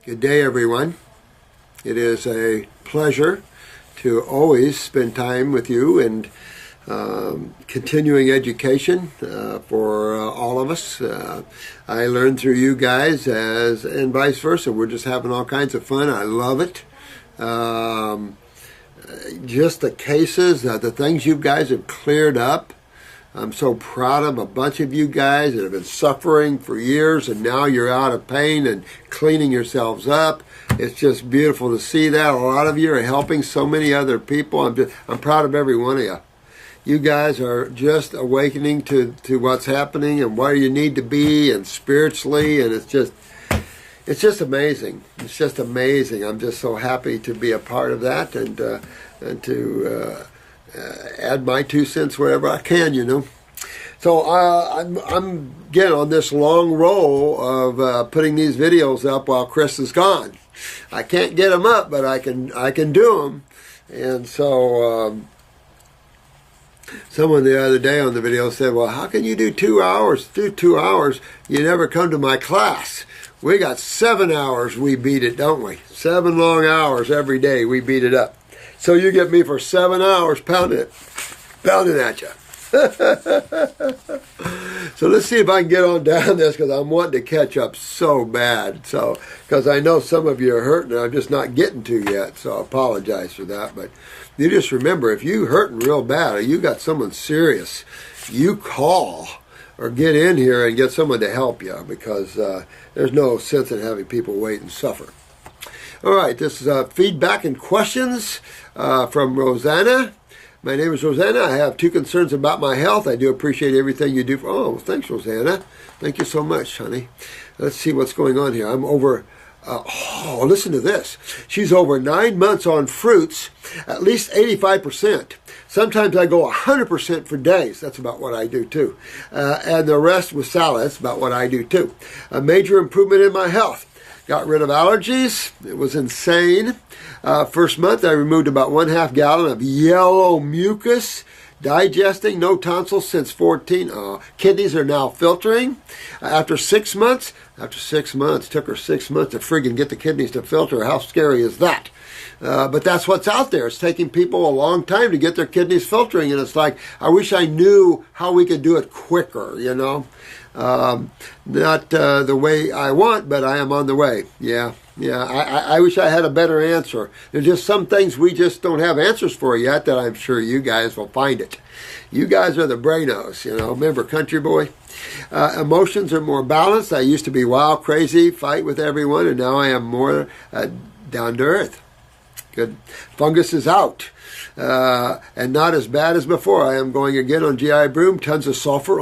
Good day, everyone. It is a pleasure to always spend time with you and continuing education for all of us. I learn through you guys and vice versa. We're just having all kinds of fun. I love it. Just the cases, the things you guys have cleared up. I'm so proud of a bunch of you guys that have been suffering for years, and now you're out of pain and cleaning yourselves up. It's just beautiful to see that. A lot of you are helping so many other people. I'm proud of every one of you. You guys are just awakening to what's happening and where you need to be and spiritually, and it's just amazing. It's just amazing. I'm just so happy to be a part of that and to add my 2 cents wherever I can, you know. So I'm getting on this long roll of putting these videos up while Chris is gone. I can't get them up, but I can do them. And so someone the other day on the video said, "Well, how can you do 2 hours? Do 2 hours? You never come to my class." We got 7 hours. We beat it, don't we? 7 long hours every day. We beat it up. So you get me for 7 hours pounding at you. So let's see if I can get on down this, because I'm wanting to catch up so bad. So, because I know some of you are hurting and I'm just not getting to yet. So I apologize for that. But you just remember, if you're hurting real bad or you got someone serious, you call or get in here and get someone to help you, because there's no sense in having people wait and suffer. All right, this is feedback and questions from Rosanna. My name is Rosanna. I have 2 concerns about my health. I do appreciate everything you do. Oh, thanks, Rosanna. Thank you so much, honey. Let's see what's going on here. I'm over, listen to this. She's over 9 months on fruits, at least 85%. Sometimes I go 100% for days. That's about what I do, too. And the rest with salad. That's about what I do, too. A major improvement in my health. Got rid of allergies. It was insane. First month, I removed about 1/2 gallon of yellow mucus. Digesting, no tonsils since 14. Kidneys are now filtering. After 6 months, took her 6 months to friggin' get the kidneys to filter. How scary is that? But that's what's out there. It's taking people a long time to get their kidneys filtering, and it's like, I wish I knew how we could do it quicker, you know. Not the way I want, but I am on the way. Yeah. I wish I had a better answer. There's just some things we just don't have answers for yet that I'm sure you guys will find it. You guys are the brainos, you know. Remember Country Boy? Emotions are more balanced. I used to be wild, crazy, fight with everyone, and now I am more down to earth. Good. Fungus is out. And not as bad as before. I am going again on GI Broom. Tons of sulfur.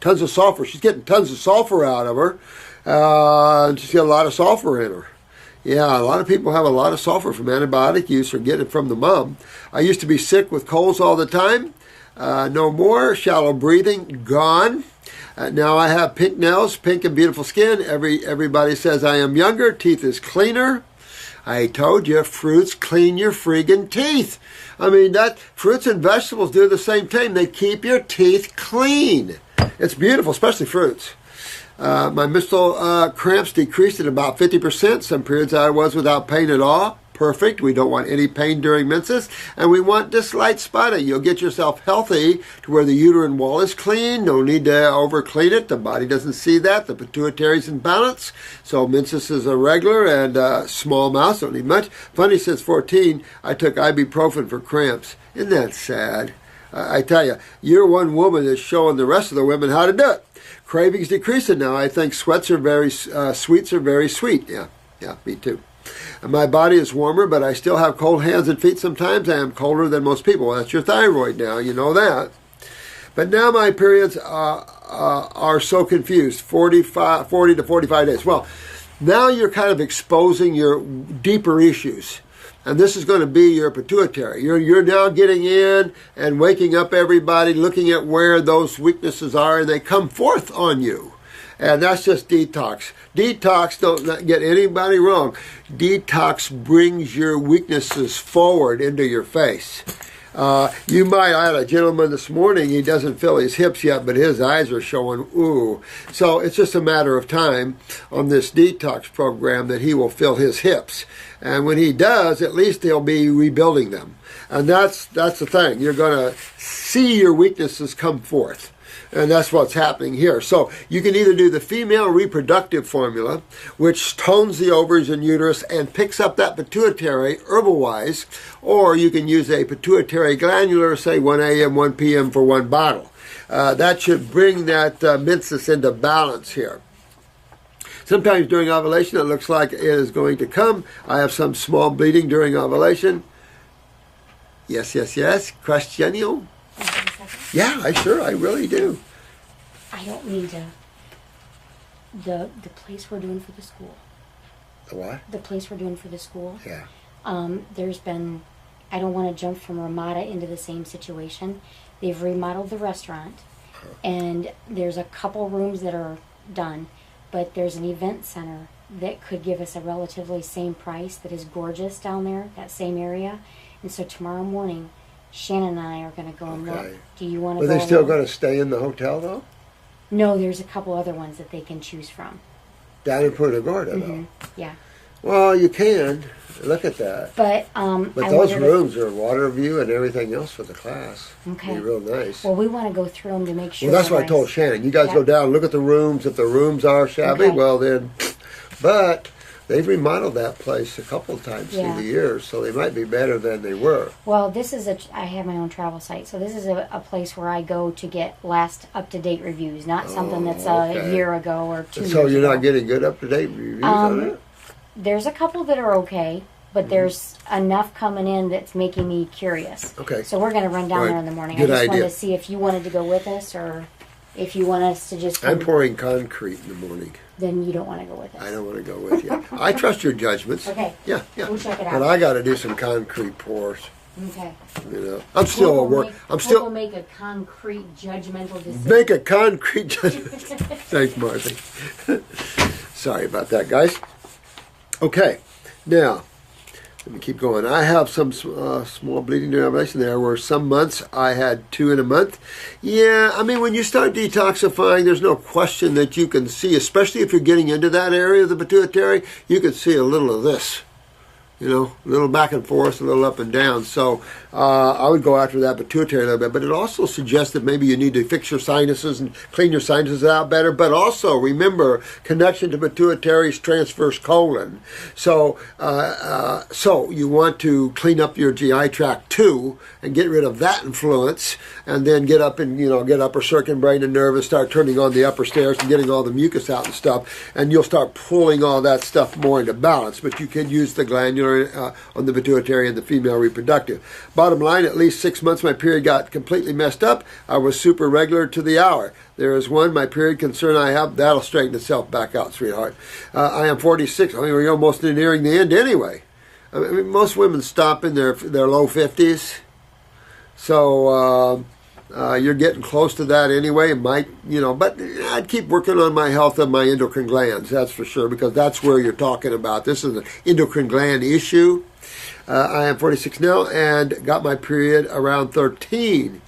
Tons of sulfur. She's getting tons of sulfur out of her. She's got a lot of sulfur in her. Yeah, a lot of people have a lot of sulfur from antibiotic use or get it from the mom. I used to be sick with colds all the time. No more. Shallow breathing, gone. Now I have pink nails, pink and beautiful skin. Everybody says I am younger. Teeth is cleaner. I told you, fruits clean your friggin' teeth. I mean, fruits and vegetables do the same thing. They keep your teeth clean. It's beautiful, especially fruits. My menstrual cramps decreased at about 50%. Some periods I was without pain at all. Perfect. We don't want any pain during menses. And we want this light spotting. You'll get yourself healthy to where the uterine wall is clean. No need to over clean it. The body doesn't see that. The pituitary's in balance. So menses is irregular and small mouth. Don't need much. Funny, since 14, I took ibuprofen for cramps. Isn't that sad? I tell you, you're one woman that's showing the rest of the women how to do it. Cravings decreasing now. I think sweets are very sweet. Yeah, me too. My body is warmer, but I still have cold hands and feet sometimes. I am colder than most people. Well, that's your thyroid now. You know that. But now my periods are so confused. 40 to 45 days. Well, now you're kind of exposing your deeper issues. And this is going to be your pituitary. You're now getting in and waking up everybody, looking at where those weaknesses are, and they come forth on you. And that's just detox. Detox, don't get anybody wrong. Detox brings your weaknesses forward into your face. I had a gentleman this morning, he doesn't feel his hips yet, but his eyes are showing, ooh. So it's just a matter of time on this detox program that he will feel his hips. And when he does, at least he'll be rebuilding them. And that's the thing. You're going to see your weaknesses come forth. And that's what's happening here. So you can either do the female reproductive formula, which tones the ovaries and uterus and picks up that pituitary herbal-wise, or you can use a pituitary glandular, say 1 a.m., 1 p.m. for one bottle. That should bring that menses into balance here. Sometimes during ovulation, it looks like it is going to come. I have some small bleeding during ovulation. Yes. Questionio? Yeah, I really do. I don't need the place we're doing for the school. The what? The place we're doing for the school. Yeah. There's been, I don't want to jump from Ramada into the same situation. They've remodeled the restaurant, and there's a couple rooms that are done, but there's an event center that could give us a relatively same price that is gorgeous down there, that same area. And so tomorrow morning, Shannon and I are going to go and look. Do you want to go? Are they still going to stay in the hotel, though? No, there's a couple other ones that they can choose from. Down in Punta Gorda, though? Yeah. Well, you can. Look at that. But those rooms are water view and everything else for the class. Okay. Be real nice. Well, we want to go through them to make sure. Well, that's what I told Shannon. You guys go down and look at the rooms. If the rooms are shabby, well then. But they've remodeled that place a couple of times through the years, so they might be better than they were. Well, this is I have my own travel site, so this is a place where I go to get last up-to-date reviews, not something that's a year ago or 2 years ago. So you're not getting good up-to-date reviews on it? There's a couple that are okay, but there's enough coming in that's making me curious. Okay. So we're going to run down there in the morning. Good I just idea. wanted to see if you wanted to go with us or if you want us to just come. I'm pouring concrete in the morning. Then you don't want to go with us. I don't want to go with you. I trust your judgments. Okay. Yeah. We'll check it out. But I got to do some concrete pours. Okay. You know, I'm still at work. We'll make a concrete judgmental decision. Make a concrete judgment. Thanks, Martha. Sorry about that, guys. Okay, now let me keep going. I have some small bleeding during ovulation. There were some months I had 2 in a month. Yeah, I mean, when you start detoxifying, there's no question that you can see, especially if you're getting into that area of the pituitary, you can see a little of this. You know, a little back and forth, a little up and down. So I would go after that pituitary a little bit. But it also suggests that maybe you need to fix your sinuses and clean your sinuses out better. But also, remember, connection to pituitary's transverse colon. So you want to clean up your GI tract too and get rid of that influence. And then get up and, get upper circuit, brain and nerve and start turning on the upper stairs and getting all the mucus out and stuff. And you'll start pulling all that stuff more into balance. But you can use the glandular on the pituitary and the female reproductive. Bottom line, at least 6 months my period got completely messed up. I was super regular to the hour. There is one, my period concern I have, that'll straighten itself back out, sweetheart. I am 46. I mean, we're almost nearing the end anyway. I mean, most women stop in their low 50s. So you're getting close to that anyway. It might, but I'd keep working on my health of my endocrine glands, that's for sure, because that's where you're talking about. This is an endocrine gland issue. I am 46 now and got my period around 13.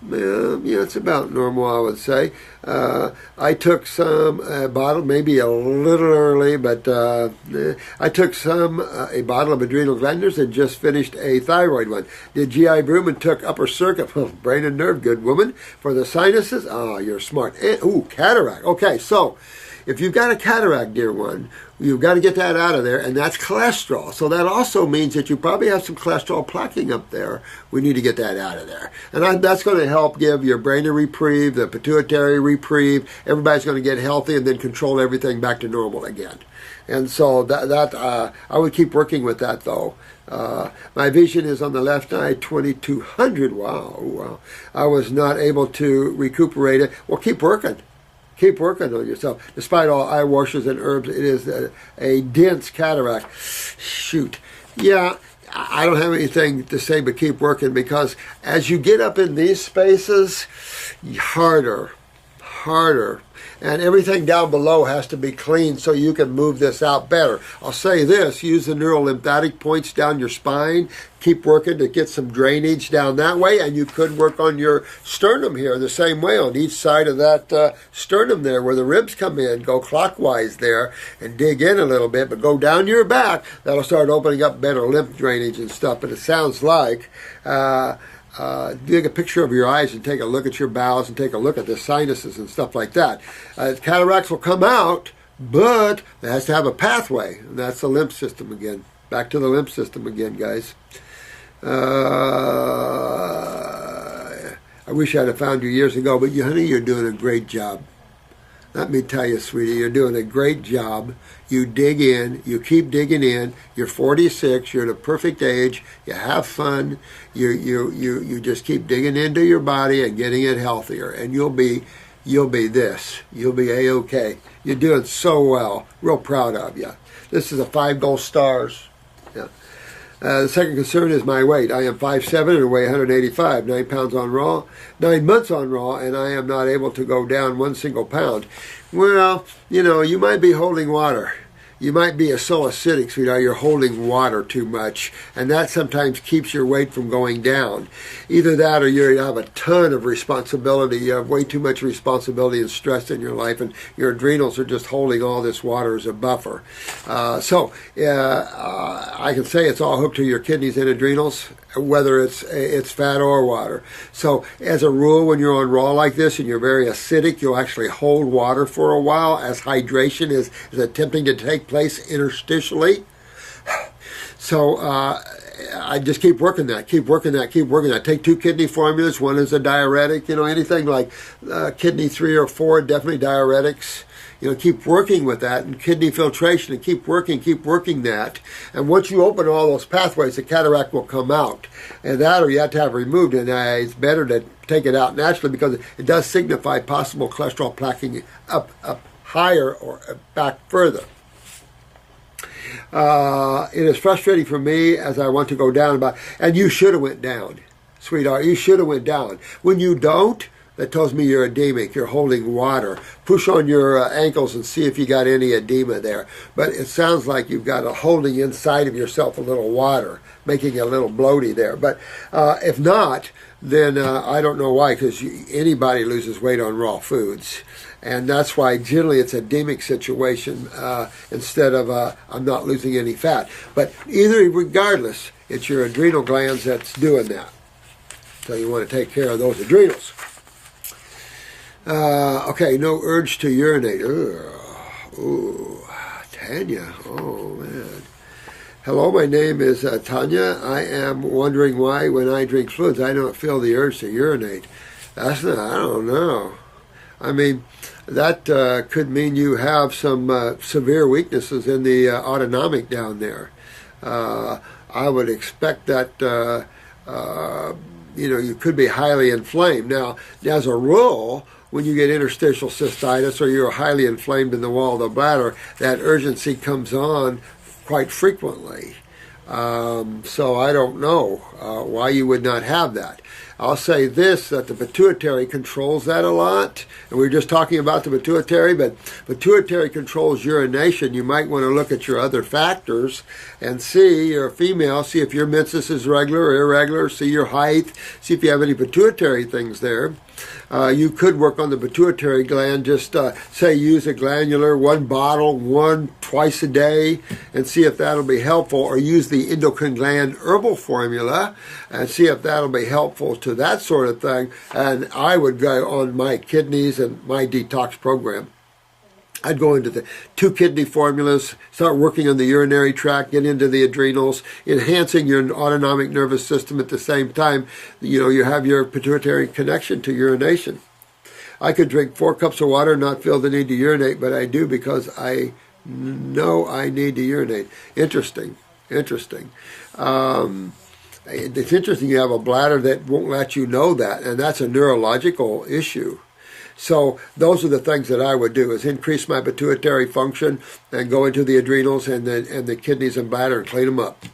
It's about normal, I would say. I took some bottle, maybe a little early, but I took a bottle of adrenal glandulars and just finished a thyroid one. Did GI Broom and took upper circuit, brain and nerve, good woman. For the sinuses, you're smart. And, cataract. Okay, so if you've got a cataract, dear one, you've got to get that out of there, and that's cholesterol. So that also means that you probably have some cholesterol plaquing up there. We need to get that out of there. And that's going to help give your brain a reprieve, the pituitary reprieve. Everybody's going to get healthy and then control everything back to normal again. And so that I would keep working with that, though. My vision is on the left eye, 2200. Wow. I was not able to recuperate it. Well, keep working. Keep working on yourself. Despite all eye washes and herbs, it is a dense cataract. Shoot. Yeah, I don't have anything to say but keep working, because as you get up in these spaces, harder. and everything down below has to be clean so you can move this out better. I'll say this, use the neurolymphatic points down your spine, keep working to get some drainage down that way, and you could work on your sternum here the same way on each side of that sternum there where the ribs come in. Go clockwise there and dig in a little bit, but go down your back. That'll start opening up better lymph drainage and stuff. But it sounds like take a picture of your eyes and take a look at your bowels and take a look at the sinuses and stuff like that. Cataracts will come out, but it has to have a pathway, and that's the lymph system again. Back to the lymph system again, guys. I wish I'd have found you years ago, but honey, you're doing a great job. Let me tell you, sweetie, you're doing a great job. You dig in, you keep digging in. You're 46, you're at a perfect age. You have fun. You just keep digging into your body and getting it healthier, and you'll be this. You'll be A-OK. You're doing so well. Real proud of you. This is a 5 gold stars. Yeah. The second concern is my weight. I am 5'7" and weigh 185, 9 pounds on Raw, 9 months on Raw, and I am not able to go down 1 single pound. Well, you might be holding water. You might be so acidic, sweetheart, you're holding water too much, and that sometimes keeps your weight from going down. Either that or you have a ton of responsibility. You have way too much responsibility and stress in your life, and your adrenals are just holding all this water as a buffer. I can say it's all hooked to your kidneys and adrenals, whether it's fat or water. So as a rule, when you're on Raw like this and you're very acidic, you'll actually hold water for a while as hydration is attempting to take place interstitially. So I just keep working that. Take 2 kidney formulas. One is a diuretic. Anything like kidney 3 or 4, definitely diuretics. Keep working with that, and kidney filtration, and keep working that. And once you open all those pathways, the cataract will come out. And that or you have to have removed, and it's better to take it out naturally because it does signify possible cholesterol plaquing up higher or back further. It is frustrating for me as I want to go down, and you should have went down, sweetheart. You should have went down. When you don't, that tells me you're edemic, you're holding water. Push on your ankles and see if you got any edema there. But it sounds like you've got a holding inside of yourself a little water, making it a little bloaty there. But if not, then I don't know why, because anybody loses weight on raw foods. And that's why generally it's an edemic situation instead of I'm not losing any fat. But regardless, it's your adrenal glands that's doing that. So you want to take care of those adrenals. Okay, no urge to urinate. Ooh, Tanya. Oh, man. Hello, my name is Tanya. I am wondering why when I drink fluids I don't feel the urge to urinate. I don't know. I mean, that could mean you have some severe weaknesses in the autonomic down there. I would expect that, you could be highly inflamed. Now, as a rule, when you get interstitial cystitis or you're highly inflamed in the wall of the bladder, that urgency comes on quite frequently. So I don't know why you would not have that. I'll say this, that the pituitary controls that a lot. And we were just talking about the pituitary, but pituitary controls urination. You might want to look at your other factors and see, you're a female, see if your menses is regular or irregular, see your height, see if you have any pituitary things there. You could work on the pituitary gland, just say use a glandular, 1 bottle, twice a day, and see if that'll be helpful, or use the endocrine gland herbal formula and see if that'll be helpful to that sort of thing. And I would go on my kidneys and my detox program. I'd go into the 2 kidney formulas, start working on the urinary tract, get into the adrenals, enhancing your autonomic nervous system at the same time. You have your pituitary connection to urination. I could drink 4 cups of water and not feel the need to urinate, but I do because I know I need to urinate. Interesting. It's interesting you have a bladder that won't let you know that, and that's a neurological issue. So those are the things that I would do, is increase my pituitary function and go into the adrenals and the kidneys and bladder and clean them up.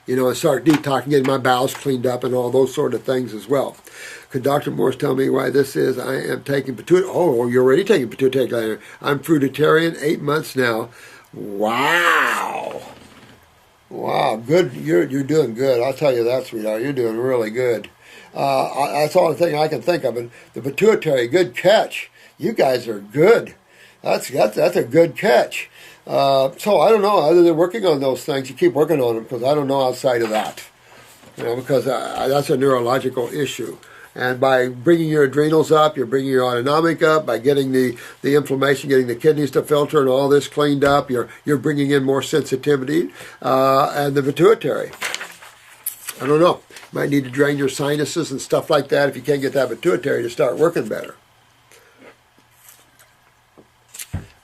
and start detoxing, getting my bowels cleaned up and all those sort of things as well. Could Dr. Morse tell me why this is? I am taking pituitary. Oh, you're already taking pituitary gland. I'm fruitarian, 8 months now. Wow. Wow, good. You're doing good. I'll tell you that, sweetheart. You're doing really good. That's the only thing I can think of. And the pituitary, good catch. You guys are good. That's a good catch. So I don't know. Other than working on those things, you keep working on them, because I don't know outside of that. Because that's a neurological issue. And by bringing your adrenals up, you're bringing your autonomic up. By getting the inflammation, getting the kidneys to filter and all this cleaned up, you're bringing in more sensitivity. And the pituitary, I don't know. You might need to drain your sinuses and stuff like that if you can't get that pituitary to start working better.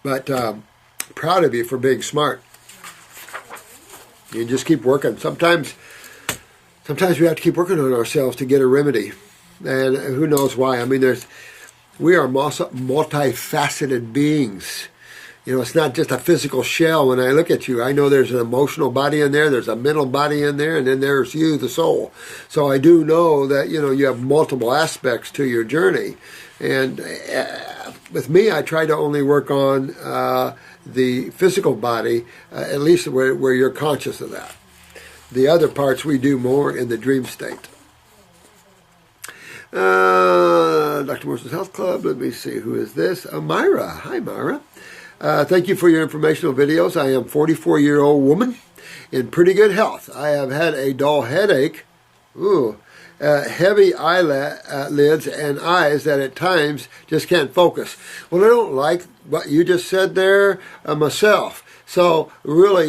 But proud of you for being smart. You just keep working. Sometimes we have to keep working on ourselves to get a remedy. And who knows why. I mean, we are multifaceted beings. It's not just a physical shell. When I look at you, I know there's an emotional body in there, there's a mental body in there, and then there's you, the soul. So I do know that, you have multiple aspects to your journey. And with me, I try to only work on the physical body, at least where you're conscious of that. The other parts we do more in the dream state. Dr. Morse's Health Club. Let me see. Who is this? Myra. Hi, Myra. Thank you for your informational videos. I am a 44-year-old woman in pretty good health. I have had a dull headache, heavy eyelids, and eyes that at times just can't focus. Well, I don't like what you just said there myself. So really,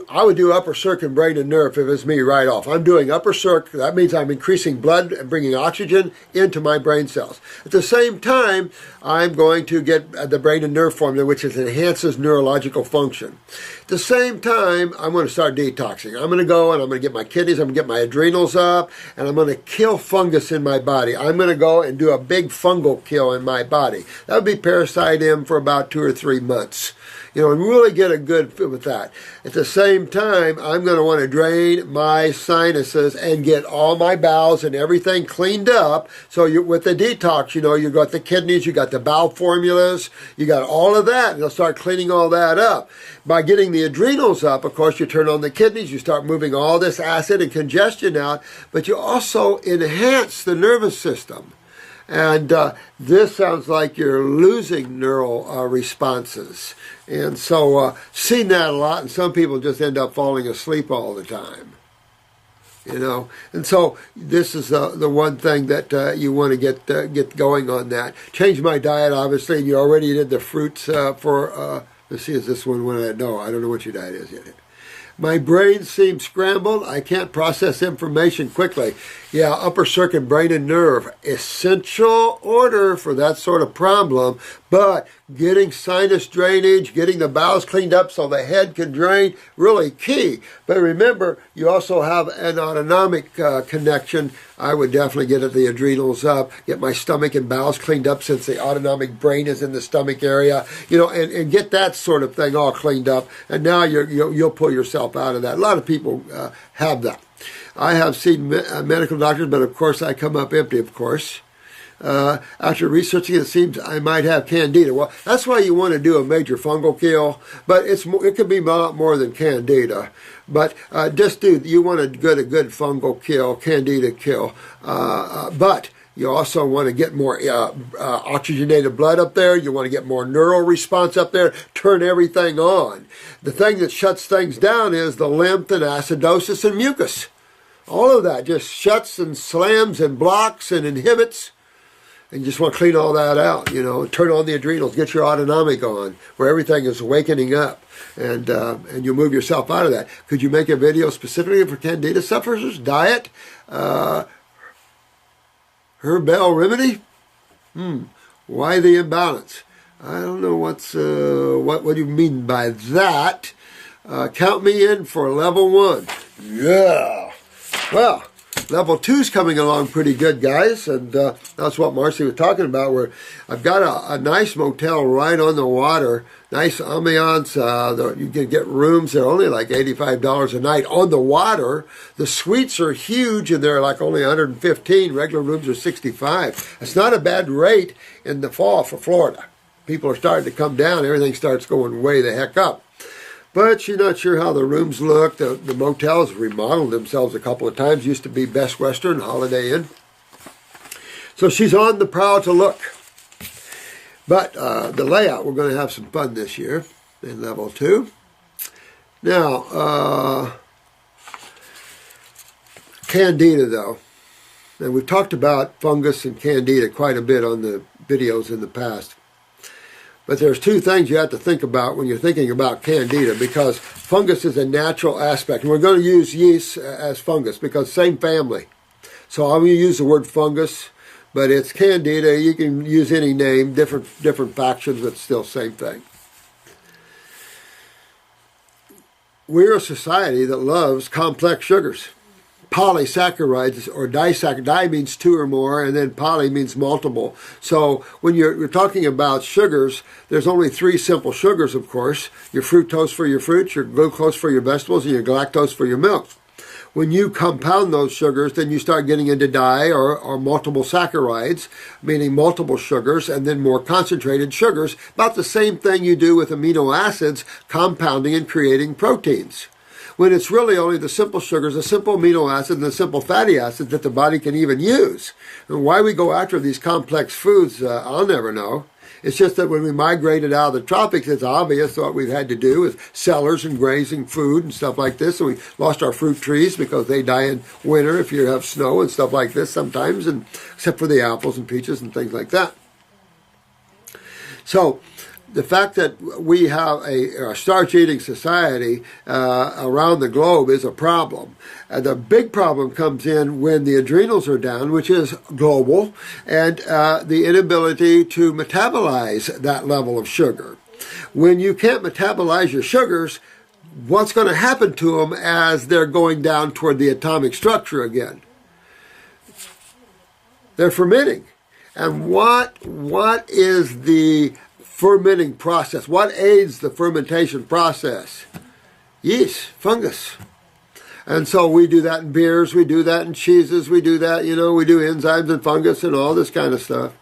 I would do upper circ and brain and nerve if it was me right off. I'm doing upper circ. That means I'm increasing blood and bringing oxygen into my brain cells. At the same time, I'm going to get the brain and nerve formula, which enhances neurological function. At the same time, I'm going to start detoxing. I'm going to go and I'm going to get my kidneys, I'm going to get my adrenals up, and I'm going to kill fungus in my body. I'm going to go and do a big fungal kill in my body. That would be Parasite M for about 2 or 3 months. And really get a good fit with that. At the same time, I'm going to want to drain my sinuses and get all my bowels and everything cleaned up. So with the detox, you got the kidneys, you got the bowel formulas, you got all of that, and you'll start cleaning all that up. By getting the adrenals up, of course, you turn on the kidneys, you start moving all this acid and congestion out, but you also enhance the nervous system. And this sounds like you're losing neural responses. And so seen that a lot, and some people just end up falling asleep all the time. And so this is the one thing that you want to get going on that. Change my diet, obviously, and you already did the fruits for, let's see, is this one? No, I don't know what your diet is yet. My brain seems scrambled. I can't process information quickly. Yeah, upper circuit, brain and nerve. Essential order for that sort of problem. But getting sinus drainage, getting the bowels cleaned up so the head can drain, really key. But remember, you also have an autonomic connection. I would definitely get the adrenals up, get my stomach and bowels cleaned up since the autonomic brain is in the stomach area, and get that sort of thing all cleaned up. And now you'll pull yourself out of that. A lot of people have that. I have seen medical doctors, but of course I come up empty, of course. After researching it, seems I might have candida. Well, that's why you want to do a major fungal kill, but it could be a lot more than candida. But you want to get a good fungal kill, candida kill. But you also want to get more oxygenated blood up there. You want to get more neural response up there. Turn everything on. The thing that shuts things down is the lymph and acidosis and mucus. All of that just shuts and slams and blocks and inhibits. And you just want to clean all that out, turn on the adrenals, get your autonomic on, where everything is awakening up, and you move yourself out of that. Could you make a video specifically for candida sufferers? Diet? Herbal remedy? Why the imbalance? I don't know what do you mean by that? Count me in for level 1. Yeah. Well, Level 2 is coming along pretty good, guys, and that's what Marcy was talking about, where I've got a nice motel right on the water, nice ambiance. You can get rooms. They're only like $85 a night on the water. The suites are huge, and they're like only 115. Regular rooms are 65. It's not a bad rate in the fall for Florida. People are starting to come down. Everything starts going way the heck up. But she's not sure how the rooms look. The motels remodeled themselves a couple of times. Used to be Best Western, Holiday Inn. So she's on the prowl to look. But the layout, we're going to have some fun this year in Level 2. Now, Candida, though. And we've talked about fungus and Candida quite a bit on the videos in the past. But there's two things you have to think about when you're thinking about Candida, because fungus is a natural aspect. And we're going to use yeast as fungus because same family. So I'm going to use the word fungus, but it's Candida. You can use any name, different factions, but still same thing. We're a society that loves complex sugars. Polysaccharides or disaccharides. Di means two or more, and then poly means multiple. So when you're talking about sugars, there's only three simple sugars, of course. Your fructose for your fruits, your glucose for your vegetables, and your galactose for your milk. When you compound those sugars, then you start getting into di or multiple saccharides, meaning multiple sugars, and then more concentrated sugars. About the same thing you do with amino acids, compounding and creating proteins. When it's really only the simple sugars, the simple amino acids, and the simple fatty acids that the body can even use. And why we go after these complex foods, I'll never know. It's just that when we migrated out of the tropics, it's obvious what we've had to do with cellars and grazing food and stuff like this. So we lost our fruit trees because they die in winter if you have snow and stuff like this sometimes, and except for the apples and peaches and things like that. So the fact that we have a starch-eating society around the globe is a problem. And the big problem comes in when the adrenals are down, which is global, and the inability to metabolize that level of sugar. When you can't metabolize your sugars, what's going to happen to them as they're going down toward the atomic structure again? They're fermenting. And what is the fermenting process? What aids the fermentation process? Yeast, fungus. And so we do that in beers, we do that in cheeses, we do that, we do enzymes and fungus and all this kind of stuff.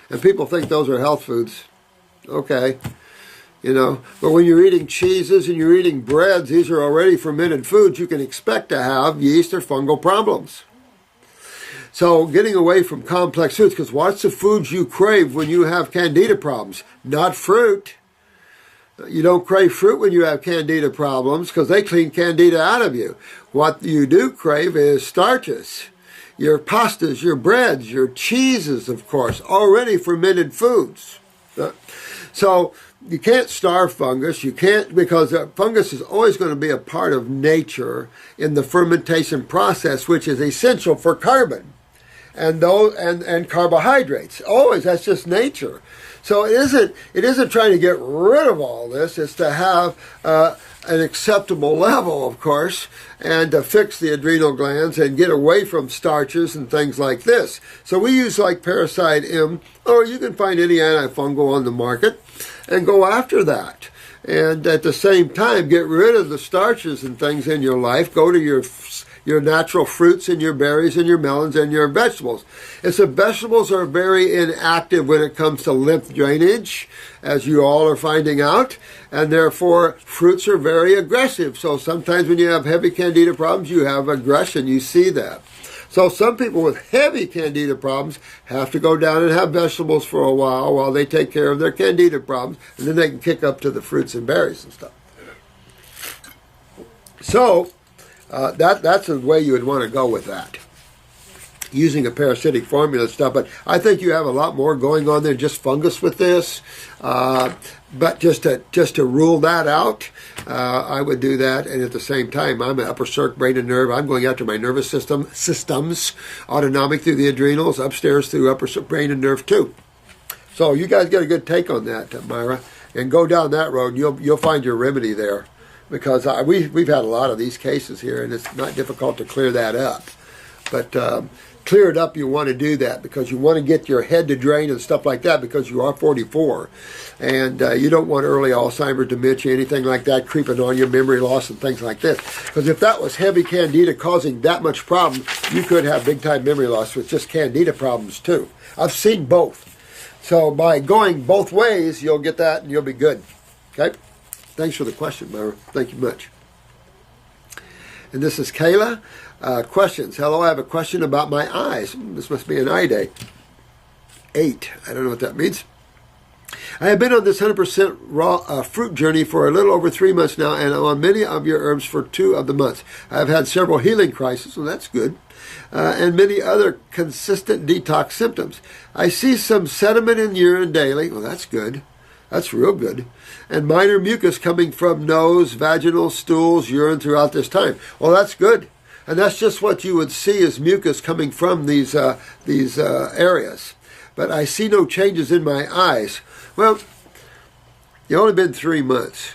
And people think those are health foods. Okay. But when you're eating cheeses and you're eating breads, these are already fermented foods. You can expect to have yeast or fungal problems. So getting away from complex foods, because what's the foods you crave when you have candida problems? Not fruit. You don't crave fruit when you have candida problems because they clean candida out of you. What you do crave is starches. Your pastas, your breads, your cheeses, of course, already fermented foods. So you can't starve fungus. You can't, because fungus is always going to be a part of nature in the fermentation process, which is essential for carbon and carbohydrates. Always, that's just nature. So it isn't trying to get rid of all this. It's to have an acceptable level, of course, and to fix the adrenal glands and get away from starches and things like this. So we use like Parasite M, or you can find any antifungal on the market and go after that. And at the same time, get rid of the starches and things in your life. Go to your natural fruits and your berries and your melons and your vegetables. And so vegetables are very inactive when it comes to lymph drainage, as you all are finding out, and therefore fruits are very aggressive. So sometimes when you have heavy candida problems, you have aggression. You see that. So some people with heavy candida problems have to go down and have vegetables for a while they take care of their candida problems, and then they can kick up to the fruits and berries and stuff. So that's the way you would want to go with that, using a parasitic formula and stuff. But I think you have a lot more going on than just fungus with this. But just to rule that out, I would do that. And at the same time, I'm an upper circ, brain and nerve. I'm going after my nervous systems, autonomic through the adrenals, upstairs through upper circ, brain and nerve too. So you guys get a good take on that, Myra, and go down that road. You'll find your remedy there, because we've had a lot of these cases here, and it's not difficult to clear that up. But cleared up, you want to do that because you want to get your head to drain and stuff like that because you are 44. And you don't want early Alzheimer's, dementia, anything like that creeping on your, memory loss and things like this. Because if that was heavy candida causing that much problem, you could have big-time memory loss with just candida problems too. I've seen both. So by going both ways, you'll get that and you'll be good. Okay? Thanks for the question, Myra. Thank you much. And this is Kayla. Questions. Hello, I have a question about my eyes. This must be an eye day. 8. I don't know what that means. I have been on this 100% raw fruit journey for a little over 3 months now, and I'm on many of your herbs for 2 of the months. I've had several healing crises, so that's good, and many other consistent detox symptoms. I see some sediment in urine daily. Well, that's good. That's real good. And minor mucus coming from nose, vaginal, stools, urine throughout this time. Well, that's good. And that's just what you would see as mucus coming from these areas. But I see no changes in my eyes. Well, you've only been 3 months.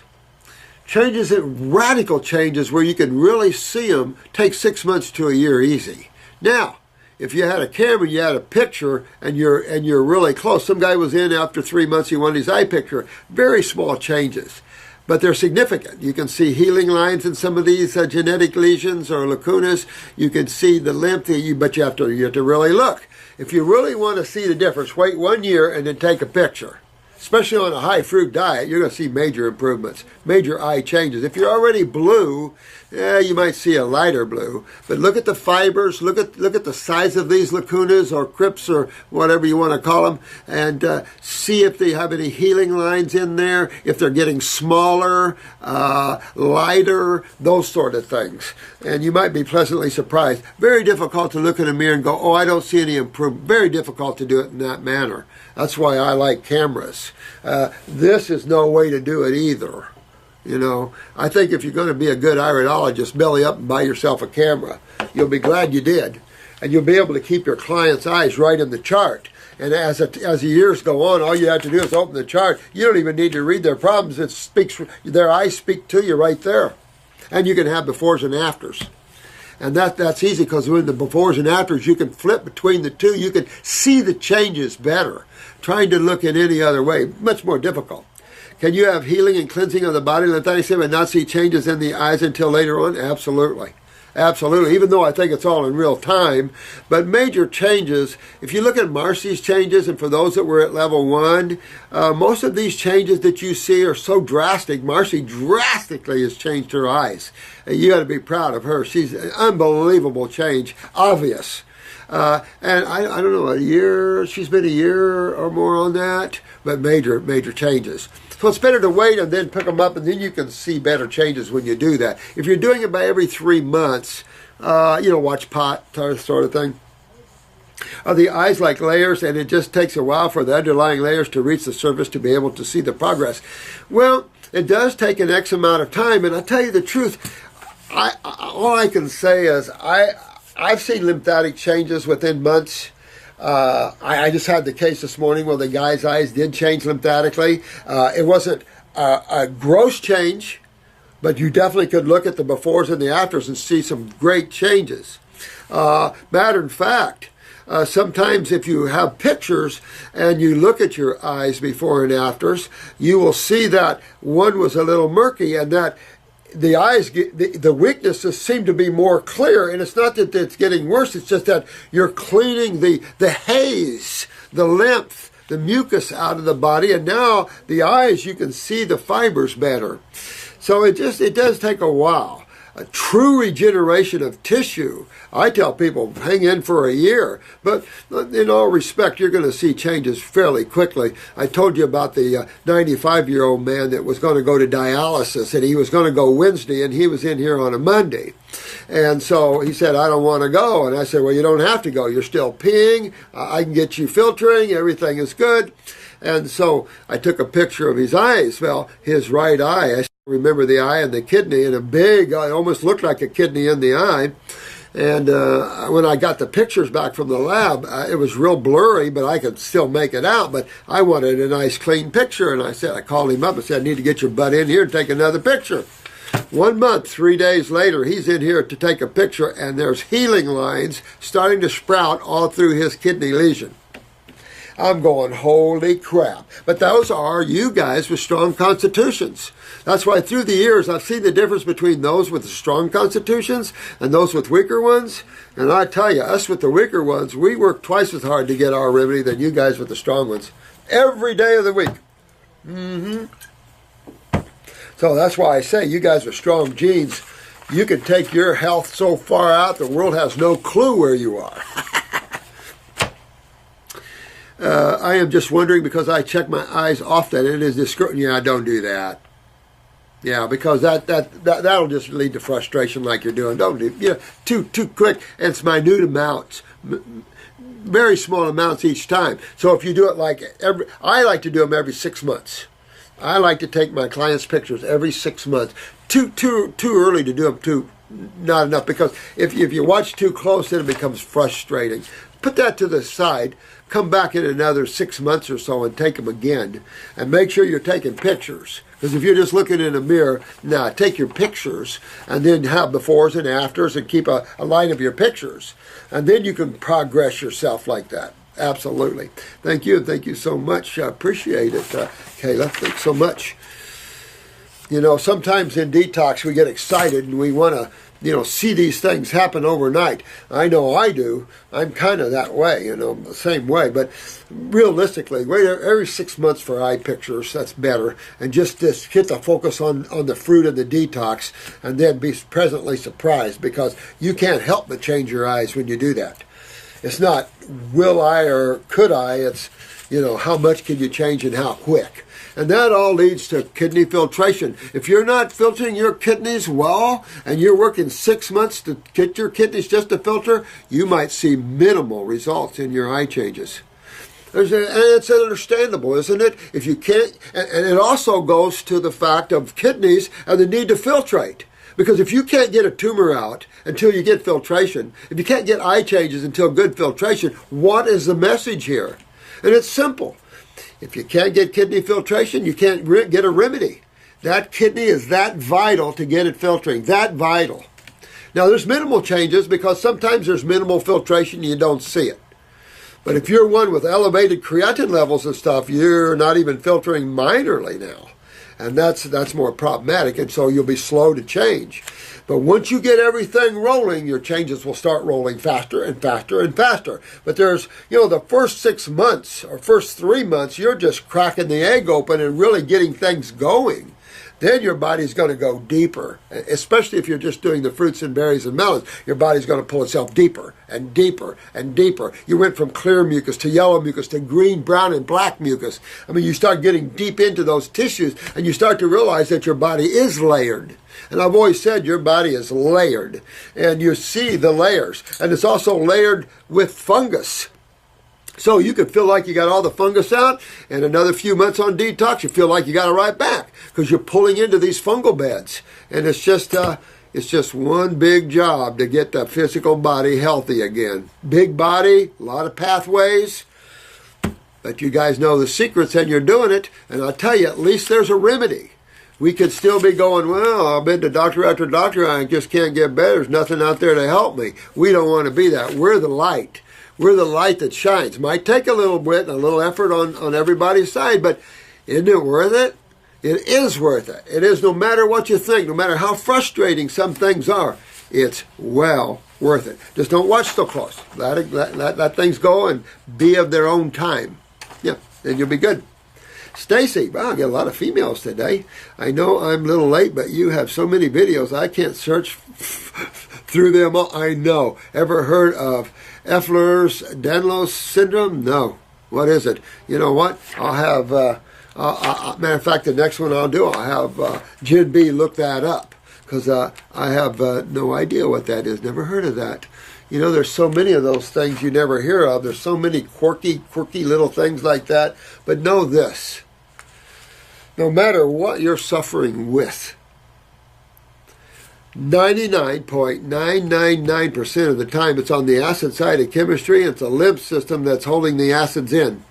Radical changes where you can really see them take 6 months to a year easy. Now, if you had a camera, you had a picture, and you're really close. Some guy was in after 3 months, he wanted his eye picture. Very small changes. But they're significant. You can see healing lines in some of these genetic lesions or lacunas. You can see the lymph, but you have to really look. If you really want to see the difference, wait 1 year and then take a picture. Especially on a high fruit diet, you're going to see major improvements, major eye changes. If you're already blue, you might see a lighter blue. But look at the fibers, look at the size of these lacunas or crypts or whatever you want to call them, and see if they have any healing lines in there, if they're getting smaller, lighter, those sort of things. And you might be pleasantly surprised. Very difficult to look in a mirror and go, oh, I don't see any improvement. Very difficult to do it in that manner. That's why I like cameras. This is no way to do it either. You know, I think if you're going to be a good iridologist, belly up and buy yourself a camera. You'll be glad you did. And you'll be able to keep your client's eyes right in the chart. And as the years go on, all you have to do is open the chart. You don't even need to read their problems. It speaks, their eyes speak to you right there. And you can have befores and afters. And that's easy because when the befores and afters, you can flip between the two. You can see the changes better. Trying to look in any other way, much more difficult. Can you have healing and cleansing of the body, lymphatic system, and not see changes in the eyes until later on? Absolutely. Absolutely, even though I think it's all in real time. But major changes, if you look at Marcy's changes, and for those that were at level 1, most of these changes that you see are so drastic. Marcy drastically has changed her eyes. You got to be proud of her. She's an unbelievable change, obvious. And I don't know, a year, she's been a year or more on that, but major changes. So it's better to wait and then pick them up, and then you can see better changes when you do that. If you're doing it by every 3 months, watch pot, sort of thing. Are the eyes like layers, and it just takes a while for the underlying layers to reach the surface to be able to see the progress? Well, it does take an X amount of time, and I'll tell you the truth, all I can say is I've seen lymphatic changes within months. I just had the case this morning where the guy's eyes did change lymphatically. It wasn't a gross change, but you definitely could look at the befores and the afters and see some great changes. Matter of fact, sometimes if you have pictures and you look at your eyes before and afters, you will see that one was a little murky and that the eyes, the weaknesses seem to be more clear, and it's not that it's getting worse, it's just that you're cleaning the haze, the lymph, the mucus out of the body, and now the eyes, you can see the fibers better. So it does take a while. A true regeneration of tissue, I tell people, hang in for a year. But in all respect, you're going to see changes fairly quickly. I told you about the 95-year-old man that was going to go to dialysis, and he was going to go Wednesday, and he was in here on a Monday. And so he said, I don't want to go. And I said, well, you don't have to go. You're still peeing. I can get you filtering. Everything is good. And so I took a picture of his eyes. Well, his right eye, I remember the eye and the kidney, and a big, it almost looked like a kidney in the eye. And when I got the pictures back from the lab, it was real blurry, but I could still make it out. But I wanted a nice, clean picture. And I called him up and said, I need to get your butt in here and take another picture. 1 month, 3 days later, he's in here to take a picture, and there's healing lines starting to sprout all through his kidney lesion. I'm going, holy crap. But those are you guys with strong constitutions. That's why through the years I've seen the difference between those with the strong constitutions and those with weaker ones. And I tell you, us with the weaker ones, we work twice as hard to get our remedy than you guys with the strong ones. Every day of the week. So that's why I say you guys with strong genes, you can take your health so far out the world has no clue where you are. I am just wondering because I check my eyes often and it is discouraging. Yeah, I don't do that. Yeah, because that'll just lead to frustration like you're doing. Don't do too quick. And it's minute amounts, very small amounts each time. So if you do it like I like to do them every 6 months. I like to take my clients' pictures every 6 months. Too early to do them. Not enough, because if you watch too close, then it becomes frustrating. Put that to the side. Come back in another 6 months or so and take them again. And make sure you're taking pictures. Because if you're just looking in a mirror, take your pictures and then have befores and afters and keep a line of your pictures. And then you can progress yourself like that. Absolutely. Thank you. Thank you so much. I appreciate it, Kayla. Thanks so much. You know, sometimes in detox we get excited and we want to, see these things happen overnight. I know I do. I'm kind of that way, the same way. But realistically, wait every 6 months for eye pictures. That's better. And just hit the focus on the fruit of the detox and then be pleasantly surprised, because you can't help but change your eyes when you do that. It's not will I or could I. It's, how much can you change and how quick. And that all leads to kidney filtration. If you're not filtering your kidneys well, and you're working 6 months to get your kidneys just to filter, you might see minimal results in your eye changes. And it's understandable, isn't it? If you can't, and it also goes to the fact of kidneys and the need to filtrate. Because if you can't get a tumor out until you get filtration, if you can't get eye changes until good filtration, what is the message here? And it's simple. If you can't get kidney filtration, you can't get a remedy. That kidney is that vital to get it filtering, that vital. Now, there's minimal changes because sometimes there's minimal filtration and you don't see it. But if you're one with elevated creatinine levels and stuff, you're not even filtering minorly now. And that's more problematic, and so you'll be slow to change. But once you get everything rolling, your changes will start rolling faster and faster and faster. But there's, the first 6 months or first 3 months, you're just cracking the egg open and really getting things going. Then your body's going to go deeper, especially if you're just doing the fruits and berries and melons. Your body's going to pull itself deeper and deeper and deeper. You went from clear mucus to yellow mucus to green, brown, and black mucus. I mean, you start getting deep into those tissues, and you start to realize that your body is layered. And I've always said your body is layered, and you see the layers. And it's also layered with fungus. So you could feel like you got all the fungus out, and another few months on detox, you feel like you got it right back because you're pulling into these fungal beds. And it's just one big job to get the physical body healthy again. Big body, a lot of pathways, but you guys know the secrets and you're doing it. And I'll tell you, at least there's a remedy. We could still be going, well, I've been to doctor after doctor, I just can't get better. There's nothing out there to help me. We don't want to be that. We're the light. We're the light that shines. Might take a little bit and a little effort on everybody's side, but isn't it worth it? It is worth it. It is, no matter what you think, no matter how frustrating some things are, it's well worth it. Just don't watch so close. Let things go and be of their own time. Yeah, and you'll be good. Stacy, wow, I get a lot of females today. I know I'm a little late, but you have so many videos, I can't search through them all. I know. Ever heard of Ehlers-Danlos syndrome? No. What is it? You know what? I'll have, matter of fact, the next one I'll do, I'll have Jen B look that up, because I have no idea what that is. Never heard of that. There's so many of those things you never hear of. There's so many quirky little things like that. But know this. No matter what you're suffering with, 99.999% of the time it's on the acid side of chemistry. It's a lymph system that's holding the acids in.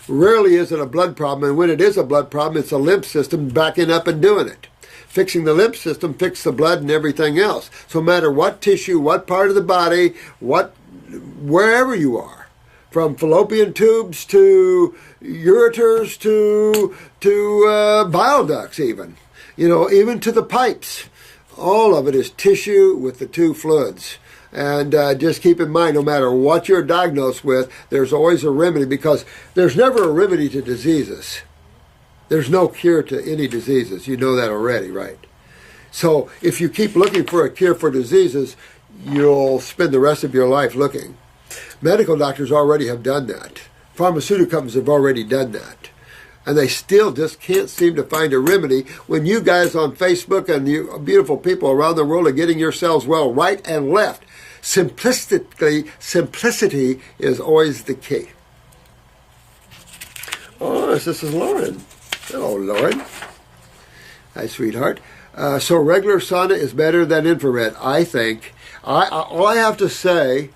Rarely is it a blood problem, and when it is a blood problem, it's a lymph system backing up and doing it. fixing the lymph system, fix the blood and everything else. So no matter what tissue, what part of the body, wherever you are, from fallopian tubes to ureters to bile ducts even, even to the pipes. All of it is tissue with the two fluids. And just keep in mind, no matter what you're diagnosed with, there's always a remedy, because there's never a remedy to diseases. There's no cure to any diseases. You know that already, right? So if you keep looking for a cure for diseases, you'll spend the rest of your life looking. Medical doctors already have done that. Pharmaceutical companies have already done that. And they still just can't seem to find a remedy when you guys on Facebook and you beautiful people around the world are getting yourselves well right and left. Simplicity is always the key. Oh, this is Lauren. Hello, Lauren. Hi, sweetheart. So regular sauna is better than infrared, I think. All I have to say,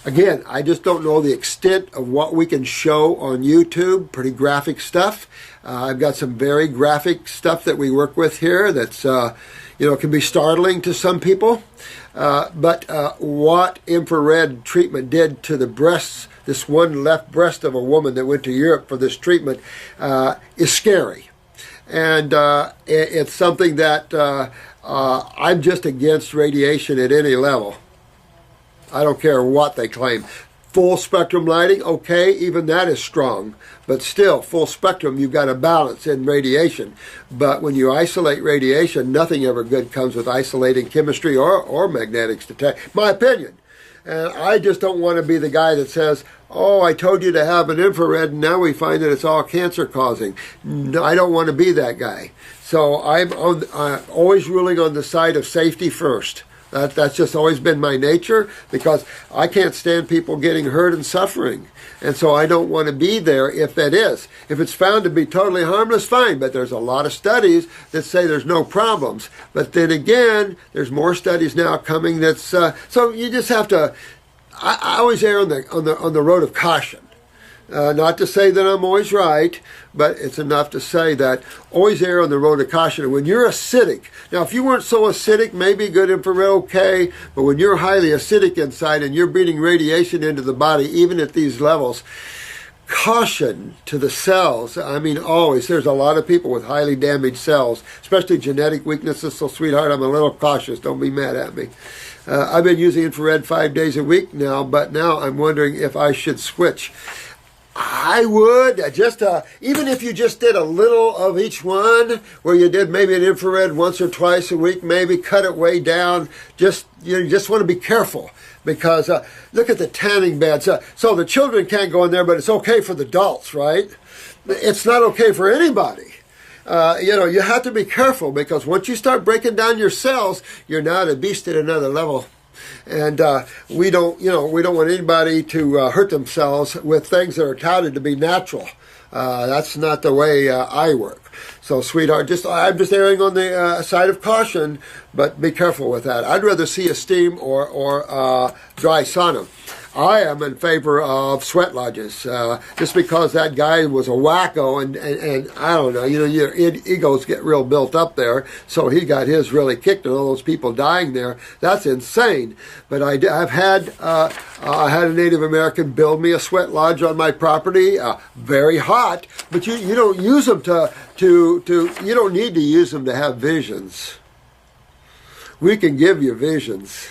again, I just don't know the extent of what we can show on YouTube. Pretty graphic stuff. I've got some very graphic stuff that we work with here that's, can be startling to some people. But what infrared treatment did to the breasts, this one left breast of a woman that went to Europe for this treatment, is scary. And it's something that I'm just against radiation at any level. I don't care what they claim. Full spectrum lighting, okay, even that is strong. But still, full spectrum, you've got a balance in radiation. But when you isolate radiation, nothing ever good comes with isolating chemistry or magnetics detect. My opinion. And I just don't want to be the guy that says, oh, I told you to have an infrared, and now we find that it's all cancer causing. No, I don't want to be that guy. So I'm always ruling on the side of safety first. That's just always been my nature, because I can't stand people getting hurt and suffering. And so I don't want to be there if that is. If it's found to be totally harmless, fine. But there's a lot of studies that say there's no problems. But then again, there's more studies now coming that's... so you just have to... I always err on the road of caution. Not to say that I'm always right, but it's enough to say that always err on the road of caution. And when you're acidic, now if you weren't so acidic, maybe good infrared, okay, but when you're highly acidic inside and you're breathing radiation into the body, even at these levels, caution to the cells. I mean, always. There's a lot of people with highly damaged cells, especially genetic weaknesses, so sweetheart, I'm a little cautious. Don't be mad at me. I've been using infrared 5 days a week now, but now I'm wondering if I should switch. I would, even if you just did a little of each one, where you did maybe an infrared once or twice a week, maybe cut it way down. You just want to be careful, because look at the tanning beds. So the children can't go in there, but it's okay for the adults, right? It's not okay for anybody. You have to be careful, because once you start breaking down your cells, you're now a beast at another level. And we don't want anybody to hurt themselves with things that are touted to be natural. That's not the way I work. So, sweetheart, I'm just erring on the side of caution, but be careful with that. I'd rather see a steam or dry sauna. I am in favor of sweat lodges, just because that guy was a wacko, and I don't know, your egos get real built up there, so he got his really kicked, and all those people dying there. That's insane. But I had a Native American build me a sweat lodge on my property, very hot, but you don't use them you don't need to use them to have visions. We can give you visions.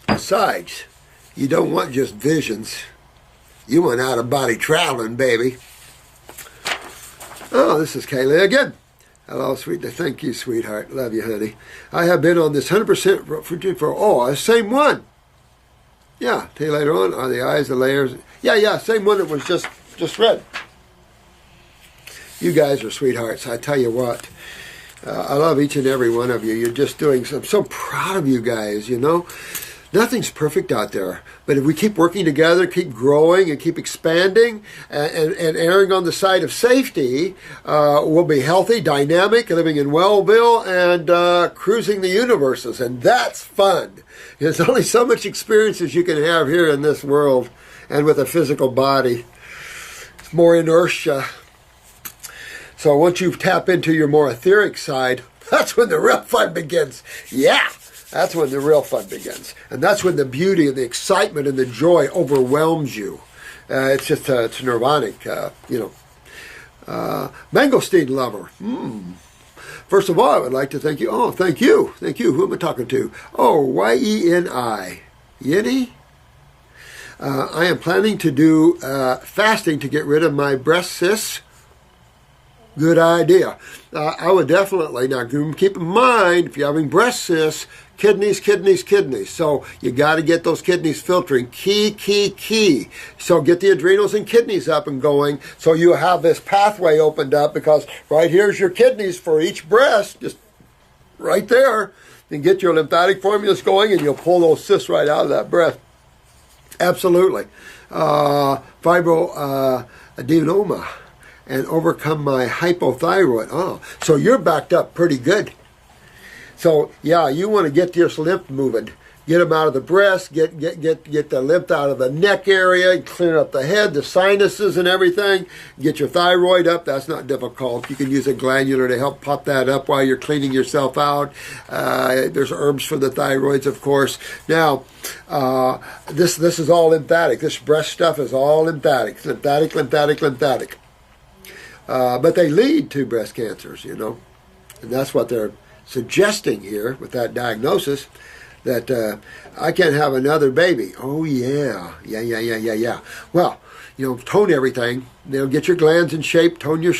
Besides, you don't want just visions. You want out-of-body traveling, baby. Oh, this is Kaylee again. Hello, sweetie. Thank you, sweetheart. Love you, honey. I have been on this 100% for same one. Yeah, tell you later on. Are the eyes, the layers? Yeah, same one that was just read. You guys are sweethearts. I tell you what. I love each and every one of you. You're just doing I'm so proud of you guys, Nothing's perfect out there. But if we keep working together, keep growing, and keep expanding, and erring on the side of safety, we'll be healthy, dynamic, living in Wellville, and cruising the universes. And that's fun. There's only so much experience as you can have here in this world and with a physical body. It's more inertia. So once you tap into your more etheric side, that's when the real fun begins. Yeah, that's when the real fun begins. And that's when the beauty and the excitement and the joy overwhelms you. It's just, it's nirvanic, Mangosteen lover. First of all, I would like to thank you. Oh, thank you. Thank you. Who am I talking to? Oh, Y-E-N-I. Yeni? I am planning to do fasting to get rid of my breast cysts. Good idea. I would definitely, now keep in mind, if you're having breast cysts, kidneys. So you got to get those kidneys filtering. Key. So get the adrenals and kidneys up and going so you have this pathway opened up, because right here's your kidneys for each breast, just right there. And get your lymphatic formulas going and you'll pull those cysts right out of that breast. Absolutely. Fibroadenoma. And overcome my hypothyroid. Oh, so you're backed up pretty good. So yeah, you want to get this lymph moving. Get them out of the breast. Get the lymph out of the neck area. Clear up the head, the sinuses, and everything. Get your thyroid up. That's not difficult. You can use a glandular to help pop that up while you're cleaning yourself out. There's herbs for the thyroids, of course. Now, this is all lymphatic. This breast stuff is all lymphatic. Lymphatic. But they lead to breast cancers, and that's what they're suggesting here with that diagnosis, that I can't have another baby. Oh, yeah. Well, tone everything. Get your glands in shape, tone your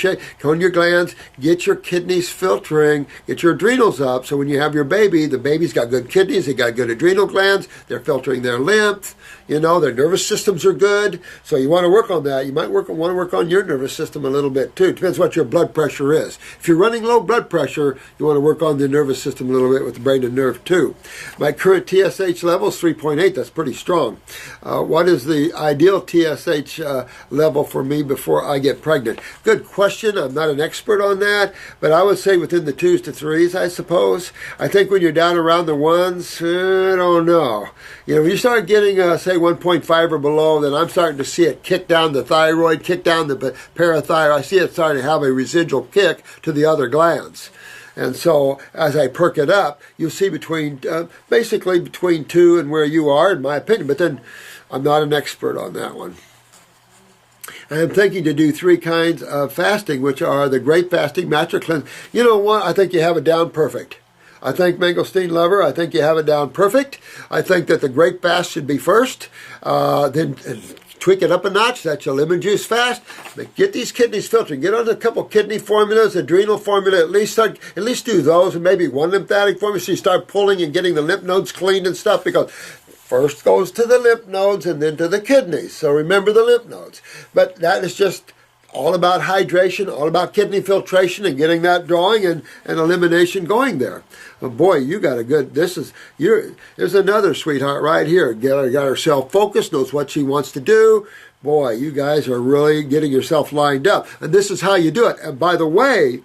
glands, get your kidneys filtering, get your adrenals up, so when you have your baby, the baby's got good kidneys, they got good adrenal glands, they're filtering their lymph, their nervous systems are good, so you want to work on that. You might want to work on your nervous system a little bit too. Depends what your blood pressure is. If you're running low blood pressure, you want to work on the nervous system a little bit with the brain and nerve too. My current TSH level is 3.8, that's pretty strong. What is the ideal TSH level for me before I get pregnant? Good question. I'm not an expert on that, but I would say within the 2s to 3s, I suppose. I think when you're down around the 1s, I don't know. When you start getting, say, 1.5 or below, then I'm starting to see it kick down the thyroid, kick down the parathyroid. I see it starting to have a residual kick to the other glands. And so as I perk it up, you'll see basically between 2 and where you are, in my opinion. But then I'm not an expert on that one. I'm thinking to do 3 kinds of fasting, which are the grape fasting, matcha cleanse. You know what? I think you have it down perfect. I think, Mangosteen lover, I think you have it down perfect. I think that the grape fast should be first, then tweak it up a notch. That's your lemon juice fast. But get these kidneys filtered. Get on a couple kidney formulas, adrenal formula. At least do those, and maybe one lymphatic formula. So you start pulling and getting the lymph nodes cleaned and stuff, because first goes to the lymph nodes and then to the kidneys. So remember the lymph nodes. But that is just all about hydration, all about kidney filtration and getting that drawing and elimination going there. Oh boy, you got a good, there's another sweetheart right here. Got herself focused, knows what she wants to do. Boy, you guys are really getting yourself lined up. And this is how you do it. And by the way,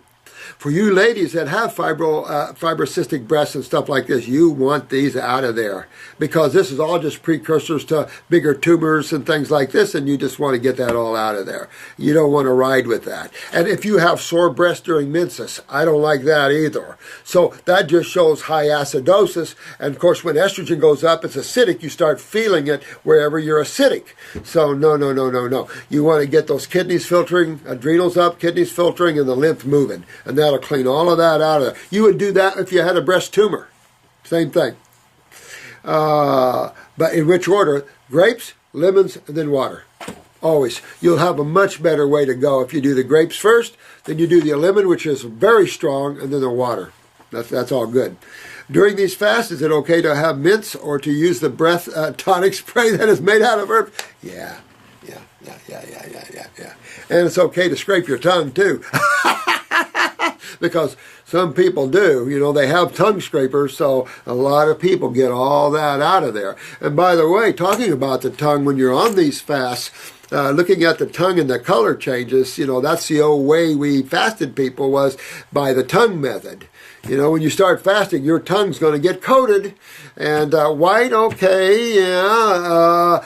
for you ladies that have fibrocystic breasts and stuff like this, you want these out of there, because this is all just precursors to bigger tumors and things like this, and you just want to get that all out of there. You don't want to ride with that. And if you have sore breasts during menses, I don't like that either. So that just shows high acidosis, and of course when estrogen goes up, it's acidic. You start feeling it wherever you're acidic. So no. You want to get those kidneys filtering, adrenals up, kidneys filtering, and the lymph moving. And that'll clean all of that out of there. You would do that if you had a breast tumor. Same thing. But in which order? Grapes, lemons, and then water. Always. You'll have a much better way to go if you do the grapes first, then you do the lemon, which is very strong, and then the water. That's all good. During these fasts, is it okay to have mints or to use the breath tonic spray that is made out of herbs? Yeah. And it's okay to scrape your tongue too. Because some people do, they have tongue scrapers, so a lot of people get all that out of there. And by the way, talking about the tongue, when you're on these fasts, looking at the tongue and the color changes, that's the old way we fasted people, was by the tongue method. You know, when you start fasting, your tongue's going to get coated. And white, okay, yeah.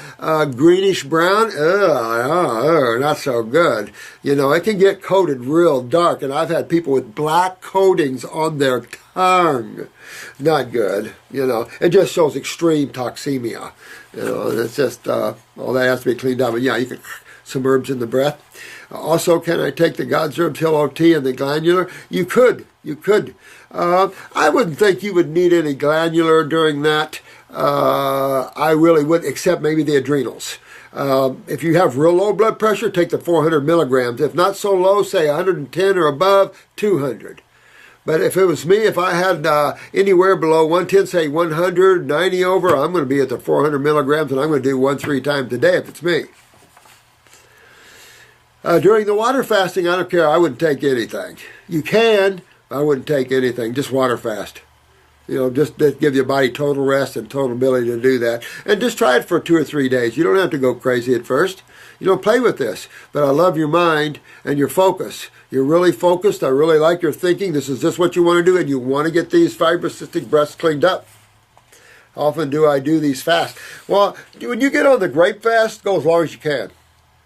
Greenish brown, not so good. You know, it can get coated real dark. And I've had people with black coatings on their tongue. Not good. You know, it just shows extreme toxemia. You know, and it's just, all that has to be cleaned up. But yeah, you can some herbs in the breath. Also, can I take the God's Herbs Hill OT and the glandular? You could. I wouldn't think you would need any glandular during that. I really wouldn't, except maybe the adrenals. If you have real low blood pressure, take the 400 milligrams. If not so low, say 110 or above, 200. But if it was me, if I had anywhere below 110, say 100, 90 over, I'm going to be at the 400 milligrams, and I'm going to do 1-3 times a day if it's me. During the water fasting, I don't care. I wouldn't take anything. You can. I wouldn't take anything. Just water fast. You know, just to give your body total rest and total ability to do that. And just try it for 2 or 3 days. You don't have to go crazy at first. You don't play with this. But I love your mind and your focus. You're really focused. I really like your thinking. This is just what you want to do, and you want to get these fibrocystic breasts cleaned up. How often do I do these fasts? Well, when you get on the grape fast, go as long as you can.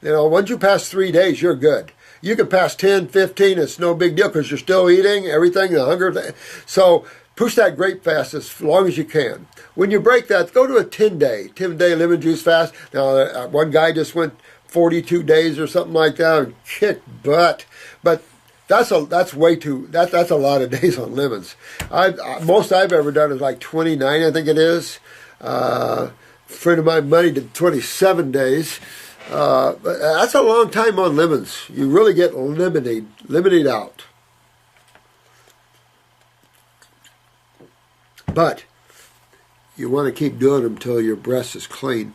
You know, once you pass 3 days, you're good. You can pass 10, 15, it's no big deal because you're still eating everything, the hunger. So push that grape fast as long as you can. When you break that, go to a 10-day lemon juice fast. Now, one guy just went 42 days or something like that and kicked butt. But that's way too, that's a lot of days on lemons. Most I've ever done is like 29, I think it is. A friend of mine, Money, did 27 days. But that's a long time on lemons. You really get limited out. But you want to keep doing them until your breast is clean.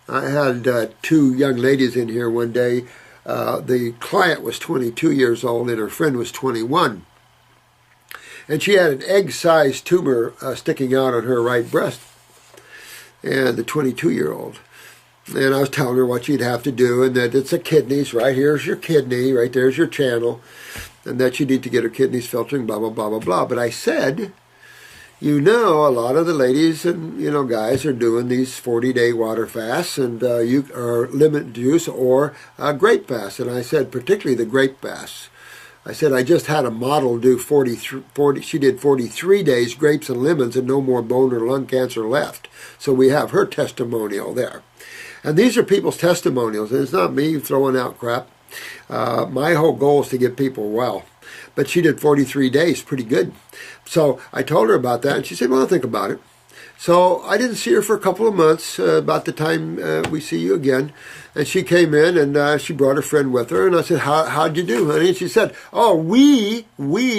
I had 2 young ladies in here one day. The client was 22 years old and her friend was 21. And she had an egg-sized tumor sticking out on her right breast. And the 22-year-old. And I was telling her what she'd have to do, and that it's a kidneys. Right here's your kidney, right there's your channel, and that you need to get her kidneys filtering, blah, blah, blah, blah, blah. But I said, you know, a lot of the ladies and, you know, guys are doing these 40-day water fasts, and you are lemon juice or grape fast. And I said, particularly the grape fasts. I said, I just had a model do 40, she did 43 days, grapes and lemons, and no more bone or lung cancer left. So we have her testimonial there. And these are people's testimonials, and it's not me throwing out crap. My whole goal is to get people well. But she did 43 days, pretty good. So I told her about that, and she said, well, I'll think about it. So I didn't see her for a couple of months, about the time we see you again. And she came in, and she brought her friend with her. And I said, how'd you do, honey? And she said, oh, we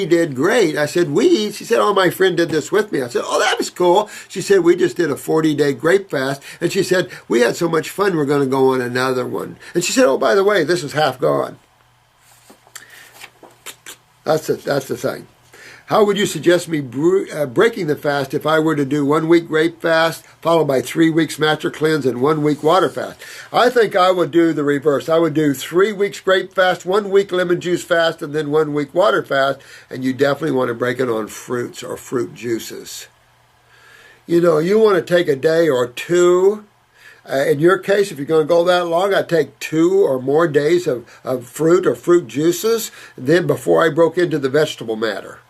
did great. I said, we? She said, oh, my friend did this with me. I said, oh, that was cool. She said, we just did a 40-day grape fast. And she said, we had so much fun, we're going to go on another one. And she said, oh, by the way, this is half gone. That's the thing. How would you suggest me breaking the fast if I were to do 1 week grape fast, followed by 3 weeks matcha cleanse and 1 week water fast? I think I would do the reverse. I would do 3 weeks grape fast, 1 week lemon juice fast, and then 1 week water fast. And you definitely want to break it on fruits or fruit juices. You know, you want to take a day or two. In your case, if you're going to go that long, I'd take 2 or more days of fruit or fruit juices, then before I broke into the vegetable matter.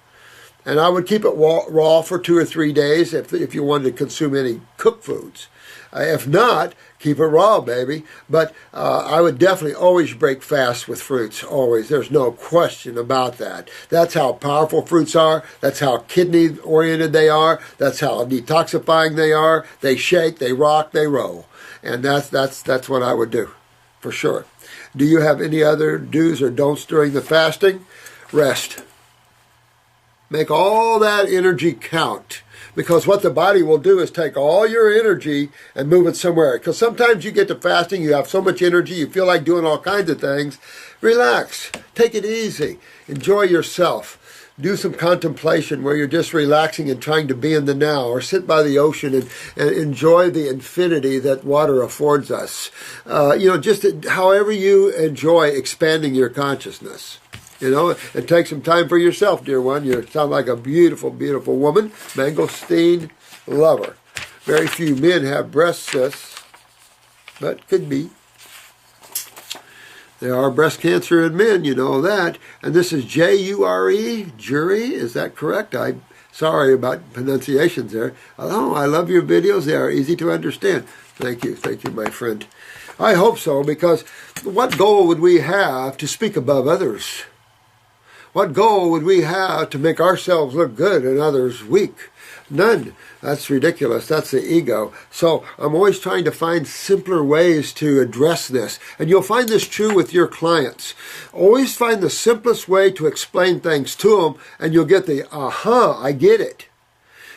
And I would keep it raw for 2 or 3 days if you wanted to consume any cooked foods. If not, keep it raw, baby. But I would definitely always break fast with fruits, always. There's no question about that. That's how powerful fruits are. That's how kidney-oriented they are. That's how detoxifying they are. They shake, they rock, they roll. And that's what I would do, for sure. Do you have any other do's or don'ts during the fasting? Rest. Make all that energy count. Because what the body will do is take all your energy and move it somewhere. Because sometimes you get to fasting, you have so much energy, you feel like doing all kinds of things. Relax. Take it easy. Enjoy yourself. Do some contemplation where you're just relaxing and trying to be in the now. Or sit by the ocean and enjoy the infinity that water affords us. Just however you enjoy expanding your consciousness. and take some time for yourself, dear one. You sound like a beautiful, beautiful woman. Mangosteen lover. Very few men have breast cysts, but could be. There are breast cancer in men, you know that. And this is Jure, Jury, is that correct? I'm sorry about pronunciations there. Oh, I love your videos. They are easy to understand. Thank you, my friend. I hope so, because what goal would we have to speak above others? What goal would we have to make ourselves look good and others weak? None. That's ridiculous. That's the ego. So I'm always trying to find simpler ways to address this. And you'll find this true with your clients. Always find the simplest way to explain things to them, and you'll get the, aha, I get it.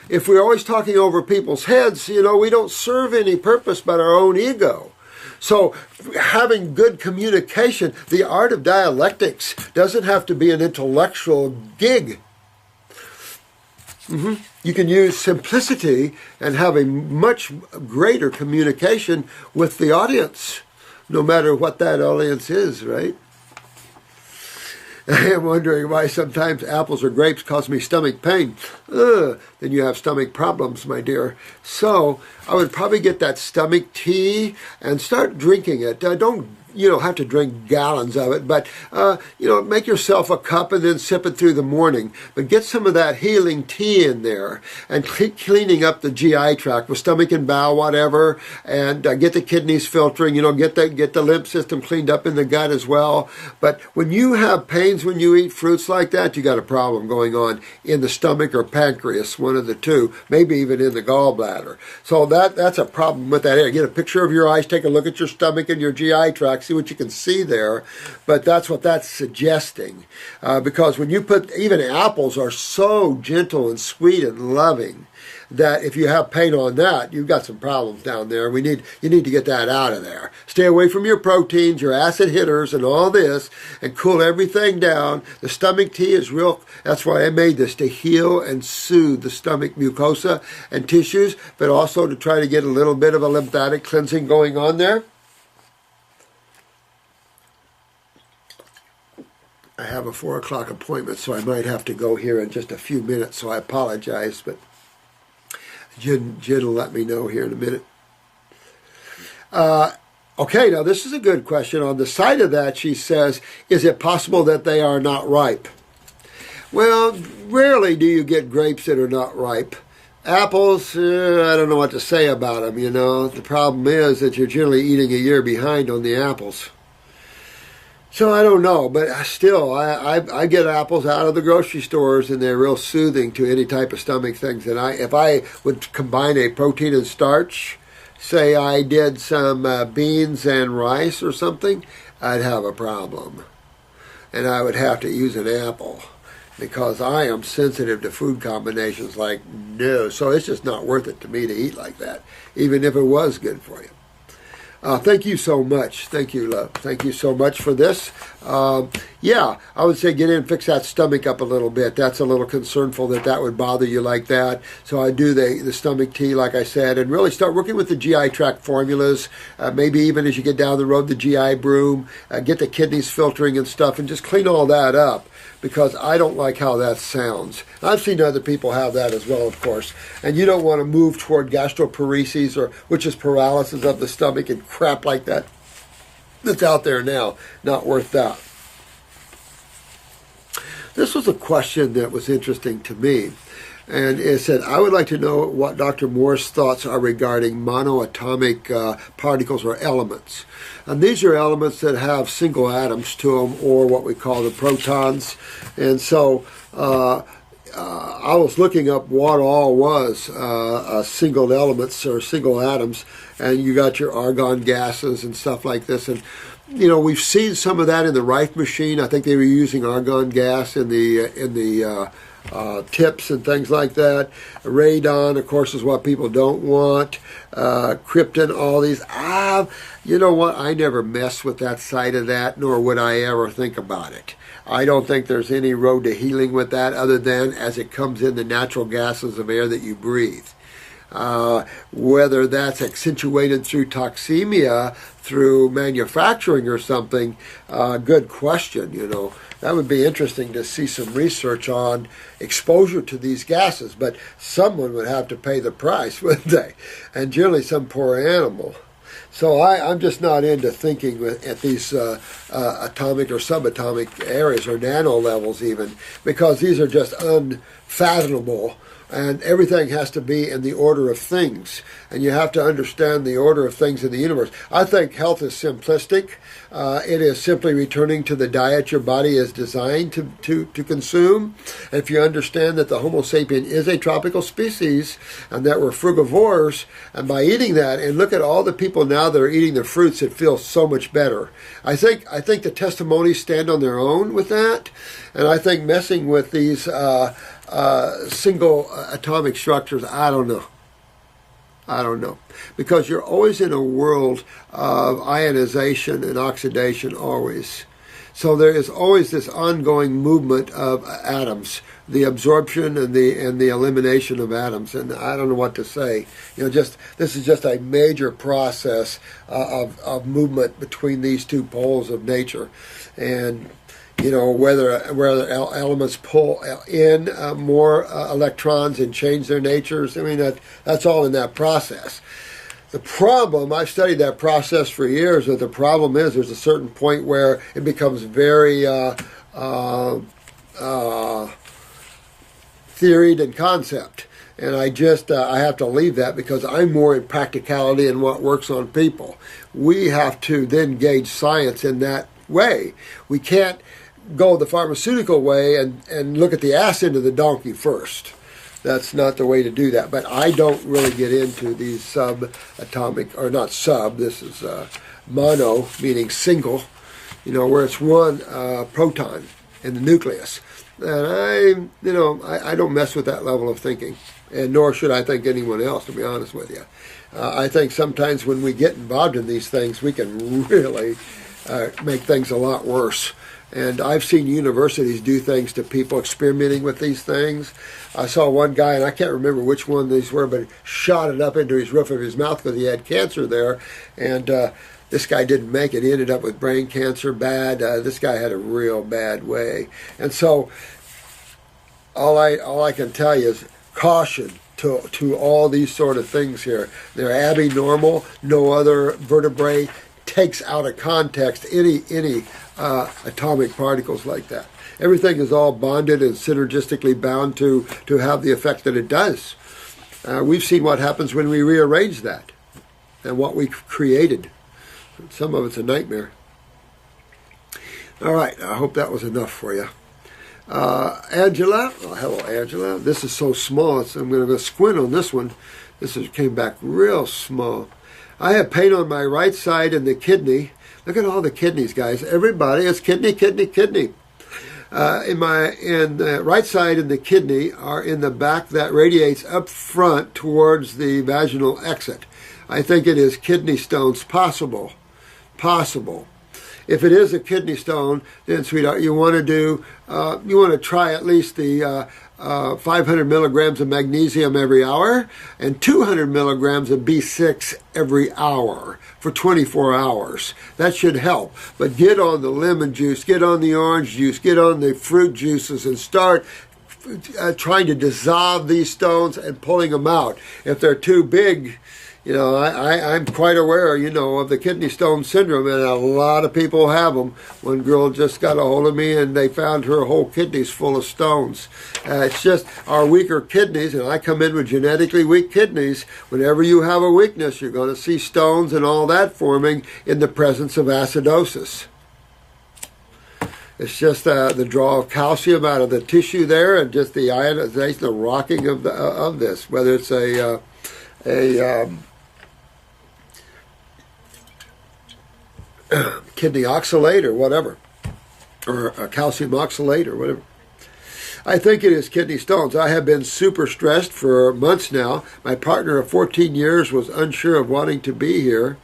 If we're always talking over people's heads, we don't serve any purpose but our own ego. So having good communication, the art of dialectics doesn't have to be an intellectual gig. You can use simplicity and have a much greater communication with the audience, no matter what that audience is, right? I am wondering why sometimes apples or grapes cause me stomach pain. Then you have stomach problems, my dear. So I would probably get that stomach tea and start drinking it. Don't have to drink gallons of it, but make yourself a cup and then sip it through the morning. But get some of that healing tea in there and cleaning up the GI tract with stomach and bowel, whatever, and get the kidneys filtering. Get the lymph system cleaned up in the gut as well. But when you have pains when you eat fruits like that, you got a problem going on in the stomach or pancreas, one of the two, maybe even in the gallbladder. So that's a problem with that area. Get a picture of your eyes, take a look at your stomach and your GI tract, see what you can see there, but that's what that's suggesting. Because when you even apples are so gentle and sweet and loving that if you have pain on that, you've got some problems down there. You need to get that out of there. Stay away from your proteins, your acid hitters, and all this, and cool everything down. The stomach tea is real. That's why I made this, to heal and soothe the stomach mucosa and tissues, but also to try to get a little bit of a lymphatic cleansing going on there. I have a 4 o'clock appointment, so I might have to go here in just a few minutes, so I apologize, but Jen will let me know here in a minute. Okay, now this is a good question. On the side of that, she says, is it possible that they are not ripe? Well, rarely do you get grapes that are not ripe. Apples, I don't know what to say about them, The problem is that you're generally eating a year behind on the apples. So I don't know, but still, I get apples out of the grocery stores, and they're real soothing to any type of stomach things. And if I would combine a protein and starch, say I did some beans and rice or something, I'd have a problem. And I would have to use an apple, because I am sensitive to food combinations like no. So it's just not worth it to me to eat like that, even if it was good for you. Thank you so much. Thank you, love. Thank you so much for this. Yeah, I would say get in and fix that stomach up a little bit. That's a little concernful that would bother you like that. So I do the stomach tea, like I said, and really start working with the GI tract formulas. Maybe even as you get down the road, the GI broom, get the kidneys filtering and stuff, and just clean all that up, because I don't like how that sounds. I've seen other people have that as well, of course. And you don't want to move toward gastroparesis, which is paralysis of the stomach and crap like that that's out there now. Not worth that. This was a question that was interesting to me. And it said, I would like to know what Dr. Moore's thoughts are regarding monoatomic particles or elements. And these are elements that have single atoms to them, or what we call the protons. And so I was looking up what all was single elements or single atoms, and you got your argon gases and stuff like this. And we've seen some of that in the Rife machine. I think they were using argon gas in the tips and things like that. Radon, of course, is what people don't want. Krypton, all these. You know what? I never mess with that side of that, nor would I ever think about it. I don't think there's any road to healing with that, other than as it comes in the natural gases of air that you breathe. Whether that's accentuated through toxemia, through manufacturing or something, good question, you know. That would be interesting to see some research on exposure to these gases, but someone would have to pay the price, wouldn't they? And generally some poor animal. So I'm just not into thinking at these atomic or subatomic areas or nano levels even, because these are just unfathomable. And everything has to be in the order of things. And you have to understand the order of things in the universe. I think health is simplistic. It is simply returning to the diet your body is designed to consume. And if you understand that the Homo sapien is a tropical species and that we're frugivores, and by eating that, and look at all the people now that are eating the fruits, it feels so much better. I think the testimonies stand on their own with that. And I think messing with these single atomic structures, I don't know. Because you're always in a world of ionization and oxidation, always. So there is always this ongoing movement of atoms, the absorption and the elimination of atoms. And I don't know what to say. You know, this is just a major process of movement between these two poles of nature. And you know, whether elements pull in more electrons and change their natures. I mean, that's all in that process. The problem, I've studied that process for years, but the problem is there's a certain point where it becomes very theoried and concept. And I have to leave that because I'm more in practicality and what works on people. We have to then gauge science in that way. We can't go the pharmaceutical way and look at the ass end of the donkey first. That's not the way to do that. But I don't really get into these subatomic, or not sub, this is mono, meaning single, you know, where it's one proton in the nucleus. And I don't mess with that level of thinking. And nor should I think anyone else, to be honest with you. I think sometimes when we get involved in these things, we can really make things a lot worse. And I've seen universities do things to people experimenting with these things. I saw one guy, and I can't remember which one these were, but shot it up into his roof of his mouth because he had cancer there. And this guy didn't make it. He ended up with brain cancer, bad. This guy had a real bad way. And so all I can tell you is caution to all these sort of things here. They're abnormal. No other vertebrae takes out of context any atomic particles like that. Everything is all bonded and synergistically bound to have the effect that it does. We've seen what happens when we rearrange that and what we created. Some of it's a nightmare. All right, I hope that was enough for you. Angela, oh, hello Angela. This is so small, I'm going to go squint on this one. Came back real small. I have pain on my right side in the kidney. Look at all the kidneys, guys. Everybody, it's kidney. In the right side in the kidney are in the back that radiates up front towards the vaginal exit. I think it is kidney stones, possible. If it is a kidney stone, then sweetheart, you want to try at least the 500 milligrams of magnesium every hour and 200 milligrams of B6 every hour for 24 hours. That should help. But get on the lemon juice, get on the orange juice, get on the fruit juices and start trying to dissolve these stones and pulling them out. If they're too big, I'm quite aware, of the kidney stone syndrome, and a lot of people have them. One girl just got a hold of me, and they found her whole kidneys full of stones. It's just our weaker kidneys, and I come in with genetically weak kidneys. Whenever you have a weakness, you're going to see stones and all that forming in the presence of acidosis. It's just the draw of calcium out of the tissue there, and just the ionization, the rocking of this, whether it's a kidney oxalate or whatever, or a calcium oxalate or whatever. I think it is kidney stones. I have been super stressed for months now. My partner of 14 years was unsure of wanting to be here.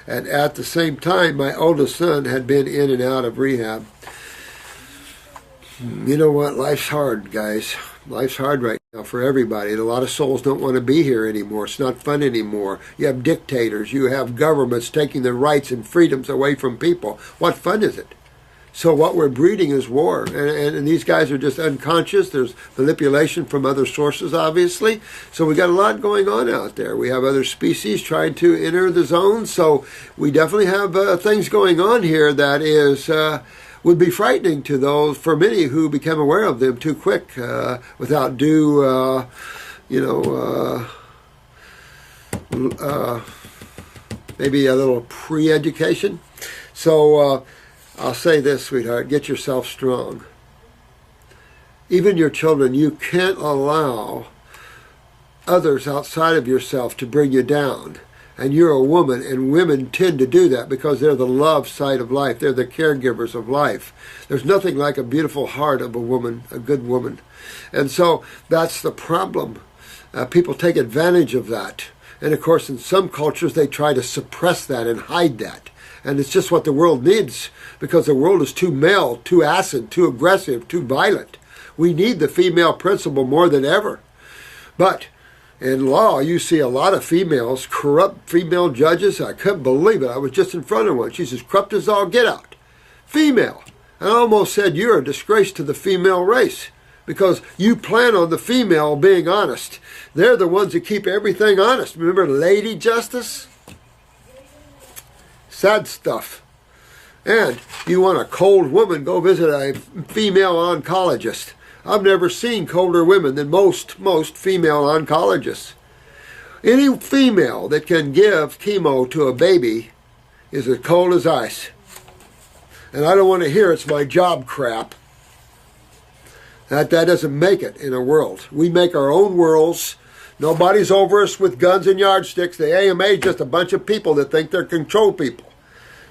And at the same time, my oldest son had been in and out of rehab. You know what? Life's hard, guys. Life's hard right now for everybody, and a lot of souls don't want to be here anymore. It's not fun anymore. You have dictators. You have governments taking the rights and freedoms away from people. What fun is it? So what we're breeding is war, and these guys are just unconscious. There's manipulation from other sources, obviously. So we got a lot going on out there. We have other species trying to enter the zone. So we definitely have things going on here that is would be frightening to those, for many who become aware of them too quick, without due, maybe a little pre-education. So. I'll say this, sweetheart, get yourself strong. Even your children, you can't allow others outside of yourself to bring you down. And you're a woman, and women tend to do that because they're the love side of life. They're the caregivers of life. There's nothing like a beautiful heart of a woman, a good woman. And so that's the problem. People take advantage of that. And of course, in some cultures, they try to suppress that and hide that. And it's just what the world needs, because the world is too male, too acid, too aggressive, too violent. We need the female principle more than ever. But in law, you see a lot of females, corrupt female judges. I couldn't believe it. I was just in front of one. She's as corrupt as all get out. Female. And I almost said, you're a disgrace to the female race, because you plan on the female being honest. They're the ones that keep everything honest. Remember Lady Justice? Sad stuff. And you want a cold woman, go visit a female oncologist. I've never seen colder women than most female oncologists. Any female that can give chemo to a baby is as cold as ice. And I don't want to hear it's my job crap. That doesn't make it in a world. We make our own worlds. Nobody's over us with guns and yardsticks. The AMA is just a bunch of people that think they're control people.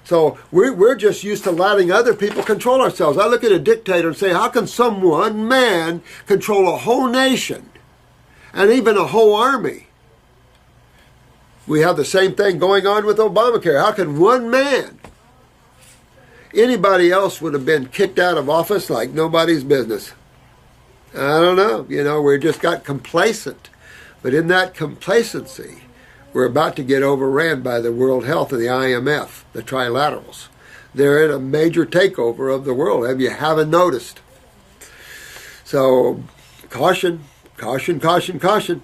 So we're just used to letting other people control ourselves. I look at a dictator and say, how can one man control a whole nation and even a whole army? We have the same thing going on with Obamacare. How can one man? Anybody else would have been kicked out of office like nobody's business. I don't know. We just got complacent. But in that complacency, we're about to get overran by the World Health and the IMF, the trilaterals. They're in a major takeover of the world, if you haven't noticed. So, caution, caution, caution, caution.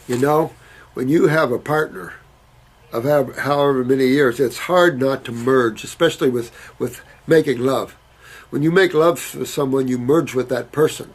When you have a partner of however many years, it's hard not to merge, especially with making love. When you make love with someone, you merge with that person.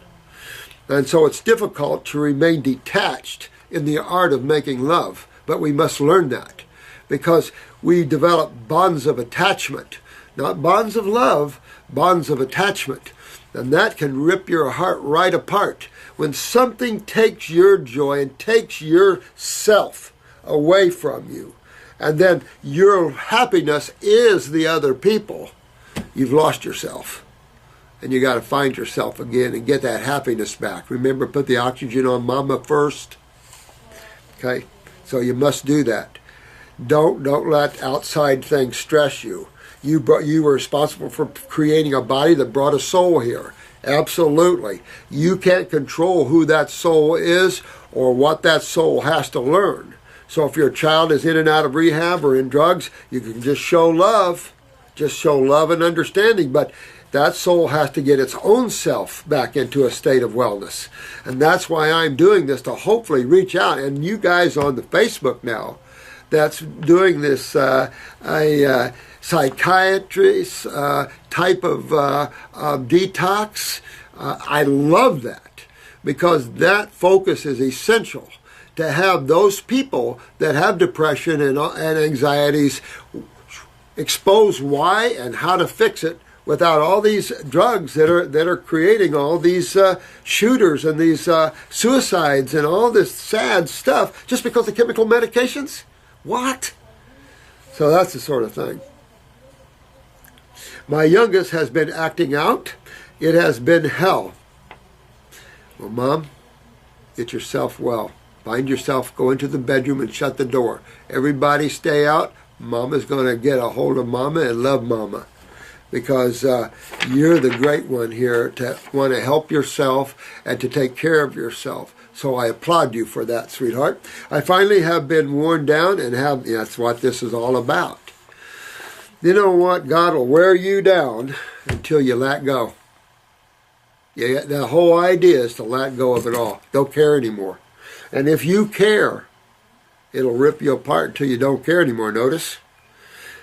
And so it's difficult to remain detached in the art of making love. But we must learn that, because we develop bonds of attachment, not bonds of love, bonds of attachment. And that can rip your heart right apart. When something takes your joy and takes yourself away from you, and then your happiness is the other people, you've lost yourself. And you got to find yourself again and get that happiness back. Remember, put the oxygen on mama first. Okay? So you must do that. Don't let outside things stress you. You were responsible for creating a body that brought a soul here. Absolutely. You can't control who that soul is or what that soul has to learn. So if your child is in and out of rehab or in drugs, you can just show love. Just show love and understanding. But that soul has to get its own self back into a state of wellness. And that's why I'm doing this, to hopefully reach out. And you guys on the Facebook now that's doing this psychiatrist type of detox, I love that, because that focus is essential to have those people that have depression and anxieties expose why and how to fix it, without all these drugs that are creating all these shooters and these suicides and all this sad stuff just because of chemical medications? What? So that's the sort of thing. My youngest has been acting out. It has been hell. Well, Mom, get yourself well. Find yourself, go into the bedroom and shut the door. Everybody stay out. Mama's going to get a hold of Mama and love Mama. because you're the great one here to want to help yourself and to take care of yourself. So I applaud you for that, sweetheart. I finally have been worn down and that's what this is all about. You know what? God will wear you down until you let go. Yeah, the whole idea is to let go of it all. Don't care anymore. And if you care, it'll rip you apart until you don't care anymore, notice?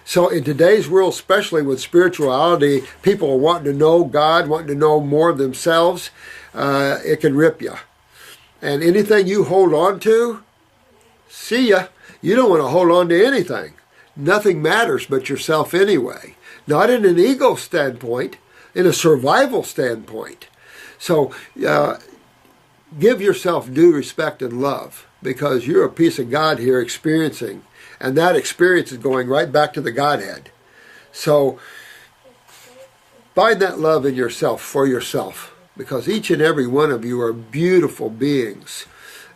So in today's world, especially with spirituality, people are wanting to know God, wanting to know more of themselves. It can rip you. And anything you hold on to, see ya. You don't want to hold on to anything. Nothing matters but yourself anyway. Not in an ego standpoint, in a survival standpoint. So give yourself due respect and love, because you're a piece of God here experiencing. And that experience is going right back to the Godhead. So find that love in yourself for yourself, because each and every one of you are beautiful beings.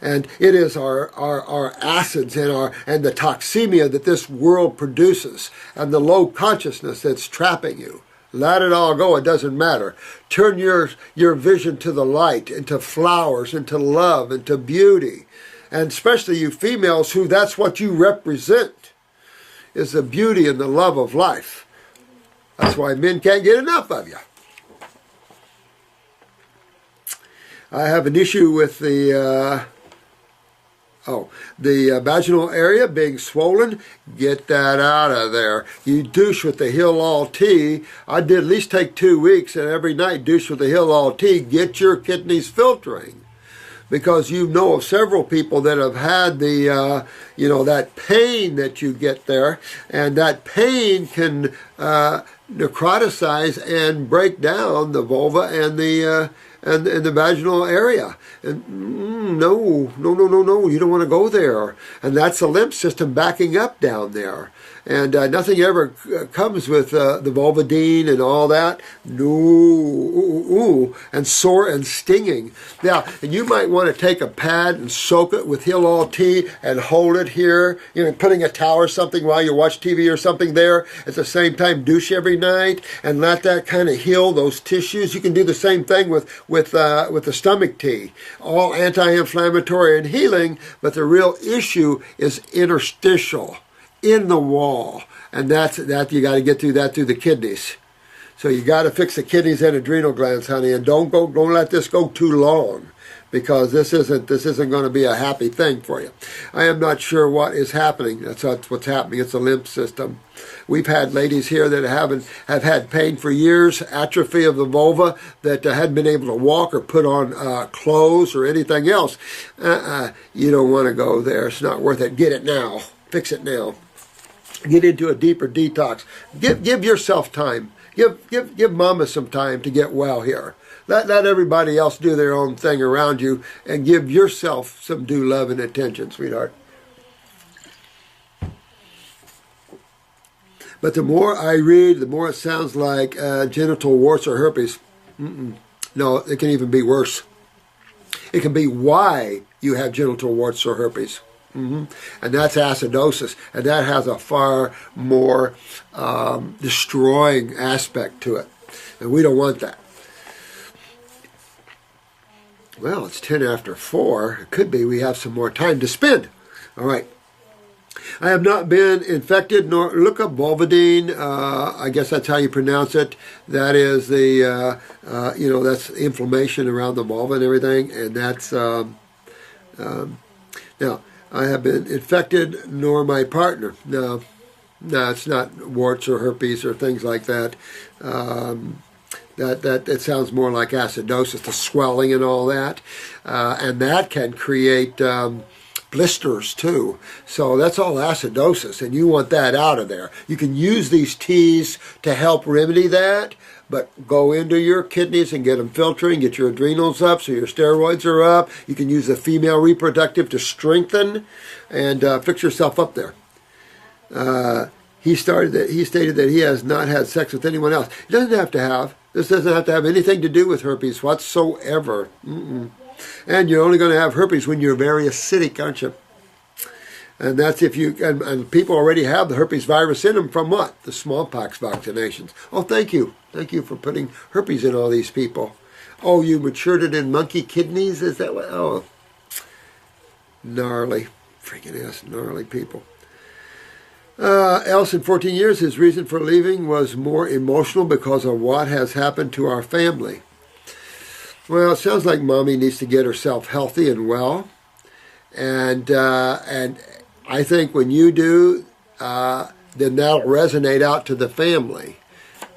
And it is our acids and the toxemia that this world produces, and the low consciousness that's trapping you. Let it all go. It doesn't matter. Turn your vision to the light, into flowers, into love, into beauty. And especially you females, who that's what you represent, is the beauty and the love of life. That's why men can't get enough of you. I have an issue with the vaginal area being swollen. Get that out of there. You douche with the Heal-All tea. I did at least take 2 weeks, and every night douche with the Heal-All tea. Get your kidneys filtering. Because you know of several people that have had the, that pain that you get there, and that pain can necrotize and break down the vulva and the vaginal area. And no, you don't want to go there. And that's the lymph system backing up down there. And nothing ever comes with the Vulvodyne and all that. No, and sore and stinging. Now, and you might want to take a pad and soak it with Heal-All tea and hold it here, putting a towel or something while you watch TV or something there. At the same time, douche every night and let that kind of heal those tissues. You can do the same thing with the stomach tea. All anti-inflammatory and healing, but the real issue is interstitial, in the wall, and that you got to get through that through the kidneys. So you got to fix the kidneys and adrenal glands, honey, and don't let this go too long, because this isn't going to be a happy thing for you. I am not sure what is happening. That's what's happening. It's a lymph system. We've had ladies here that have had pain for years, atrophy of the vulva, that hadn't been able to walk or put on clothes or anything else. You don't want to go there. It's not worth it. Get it now. Fix it now. Get into a deeper detox. Give yourself time. Give mama some time to get well here. Let everybody else do their own thing around you, and give yourself some due love and attention, sweetheart. But the more I read, the more it sounds like genital warts or herpes. No, it can even be worse. It can be why you have genital warts or herpes. And that's acidosis, and that has a far more destroying aspect to it, and we don't want that. Well, it's 10 after 4. It could be we have some more time to spend. All right. I have not been infected, nor look up Vulvodyne. I guess that's how you pronounce it. That is the that's inflammation around the vulva and everything, and that's now. I have been infected, nor my partner. No, it's not warts or herpes or things like that. It sounds more like acidosis, the swelling and all that, and that can create blisters too. So that's all acidosis, and you want that out of there. You can use these teas to help remedy that. But go into your kidneys and get them filtering, get your adrenals up so your steroids are up. You can use the female reproductive to strengthen and fix yourself up there. He stated that he has not had sex with anyone else. He doesn't have to have. This doesn't have to have anything to do with herpes whatsoever. And you're only going to have herpes when you're very acidic, aren't you? And that's if you, and people already have the herpes virus in them from what? The smallpox vaccinations. Oh, thank you. Thank you for putting herpes in all these people. Oh, you matured it in monkey kidneys? Is that what? Oh, gnarly. Freaking ass, gnarly people. Else in 14 years, his reason for leaving was more emotional because of what has happened to our family. Well, it sounds like Mommy needs to get herself healthy and well. And I think when you do, then that'll resonate out to the family.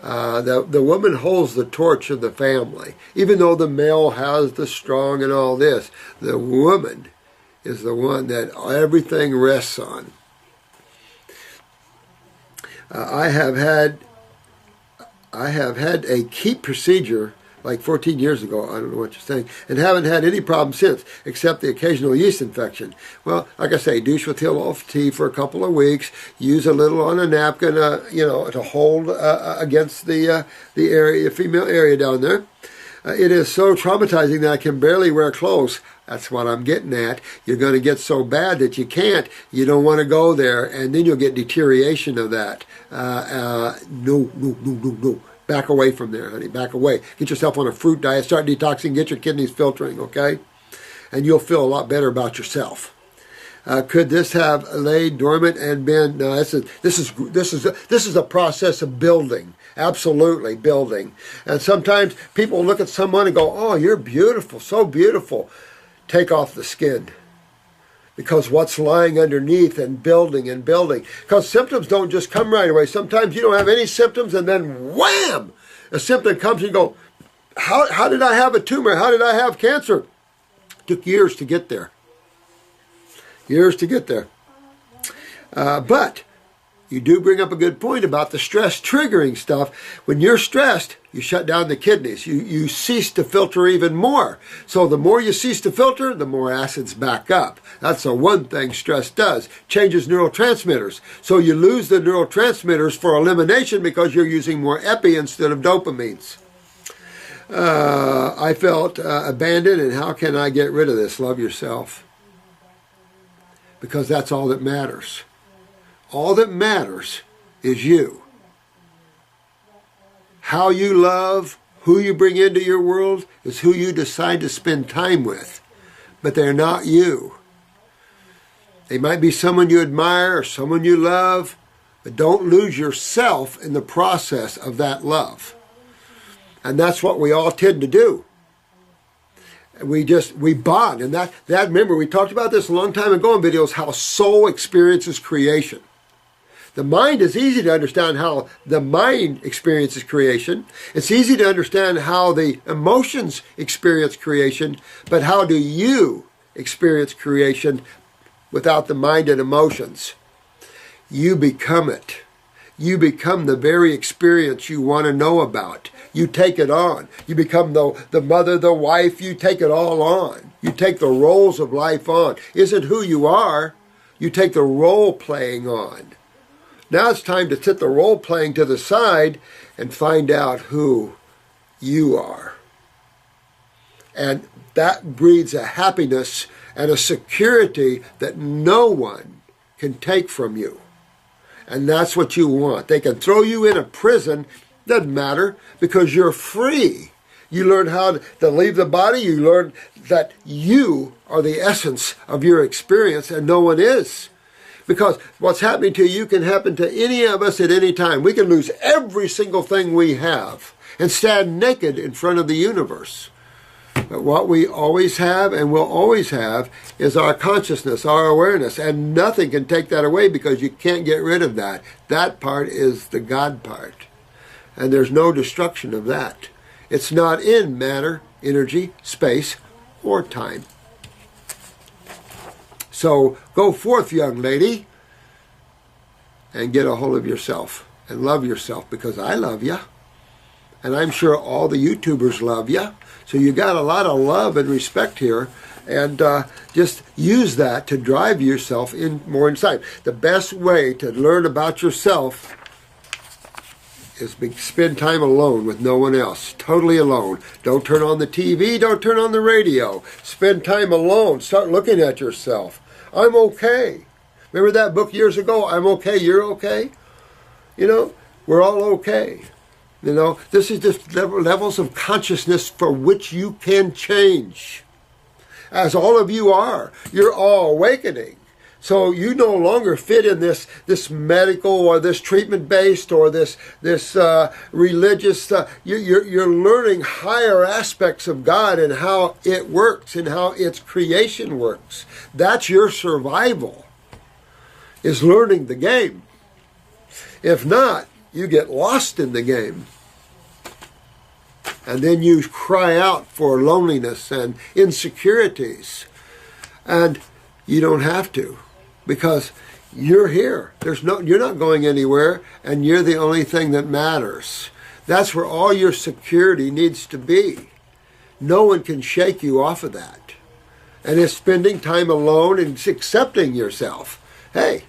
The woman holds the torch of the family. Even though the male has the strong and all this, the woman is the one that everything rests on. I have had a keep procedure like 14 years ago, I don't know what you're saying, and haven't had any problem since, except the occasional yeast infection. Well, like I say, douche with Hill-Off tea for a couple of weeks, use a little on a napkin, to hold against the area, female area down there. It is so traumatizing that I can barely wear clothes. That's what I'm getting at. You're going to get so bad that you can't. You don't want to go there, and then you'll get deterioration of that. No. Back away from there, honey. Back away. Get yourself on a fruit diet. Start detoxing. Get your kidneys filtering, okay? And you'll feel a lot better about yourself. Could this have laid dormant and been? No, this is a process of building. Absolutely building. And sometimes people look at someone and go, "Oh, you're beautiful, so beautiful." Take off the skin. Because what's lying underneath and building. Because symptoms don't just come right away. Sometimes you don't have any symptoms and then wham! A symptom comes and you go, how did I have a tumor? How did I have cancer? It took years to get there. But you do bring up a good point about the stress triggering stuff. When you're stressed, you shut down the kidneys. You cease to filter even more. So the more you cease to filter, the more acids back up. That's the one thing stress does. Changes neurotransmitters. So you lose the neurotransmitters for elimination because you're using more epi instead of dopamines. I felt abandoned, and how can I get rid of this? Love yourself. Because that's all that matters. All that matters is you. How you love, who you bring into your world, is who you decide to spend time with. But they're not you. They might be someone you admire or someone you love, but don't lose yourself in the process of that love. And that's what we all tend to do. We bond. And that remember, we talked about this a long time ago in videos, how soul experiences creation. The mind is easy to understand how the mind experiences creation. It's easy to understand how the emotions experience creation, but how do you experience creation without the mind and emotions? You become it. You become the very experience you want to know about. You take it on. You become the mother, the wife. You take it all on. You take the roles of life on. Isn't who you are. You take the role playing on. Now it's time to sit the role playing to the side and find out who you are. And that breeds a happiness and a security that no one can take from you. And that's what you want. They can throw you in a prison, doesn't matter, because you're free. You learn how to leave the body. You learn that you are the essence of your experience and no one is. Because what's happening to you can happen to any of us at any time. We can lose every single thing we have and stand naked in front of the universe. But what we always have and will always have is our consciousness, our awareness, and nothing can take that away because you can't get rid of that. That part is the God part. And there's no destruction of that. It's not in matter, energy, space, or time. So go forth, young lady, and get a hold of yourself and love yourself, because I love you. And I'm sure all the YouTubers love you. So you got a lot of love and respect here. And just use that to drive yourself in more inside. The best way to learn about yourself is spend time alone with no one else. Totally alone. Don't turn on the TV. Don't turn on the radio. Spend time alone. Start looking at yourself. I'm okay. Remember that book years ago, I'm okay, you're okay? You know, we're all okay. You know, this is just levels of consciousness for which you can change. As all of you are, you're all awakening. So you no longer fit in this medical or this treatment-based or this religious. You're learning higher aspects of God and how it works and how its creation works. That's your survival, is learning the game. If not, you get lost in the game. And then you cry out for loneliness and insecurities. And you don't have to, because you're here. You're not going anywhere, and you're the only thing that matters. That's where all your security needs to be. No one can shake you off of that. And it's spending time alone and accepting yourself. Hey,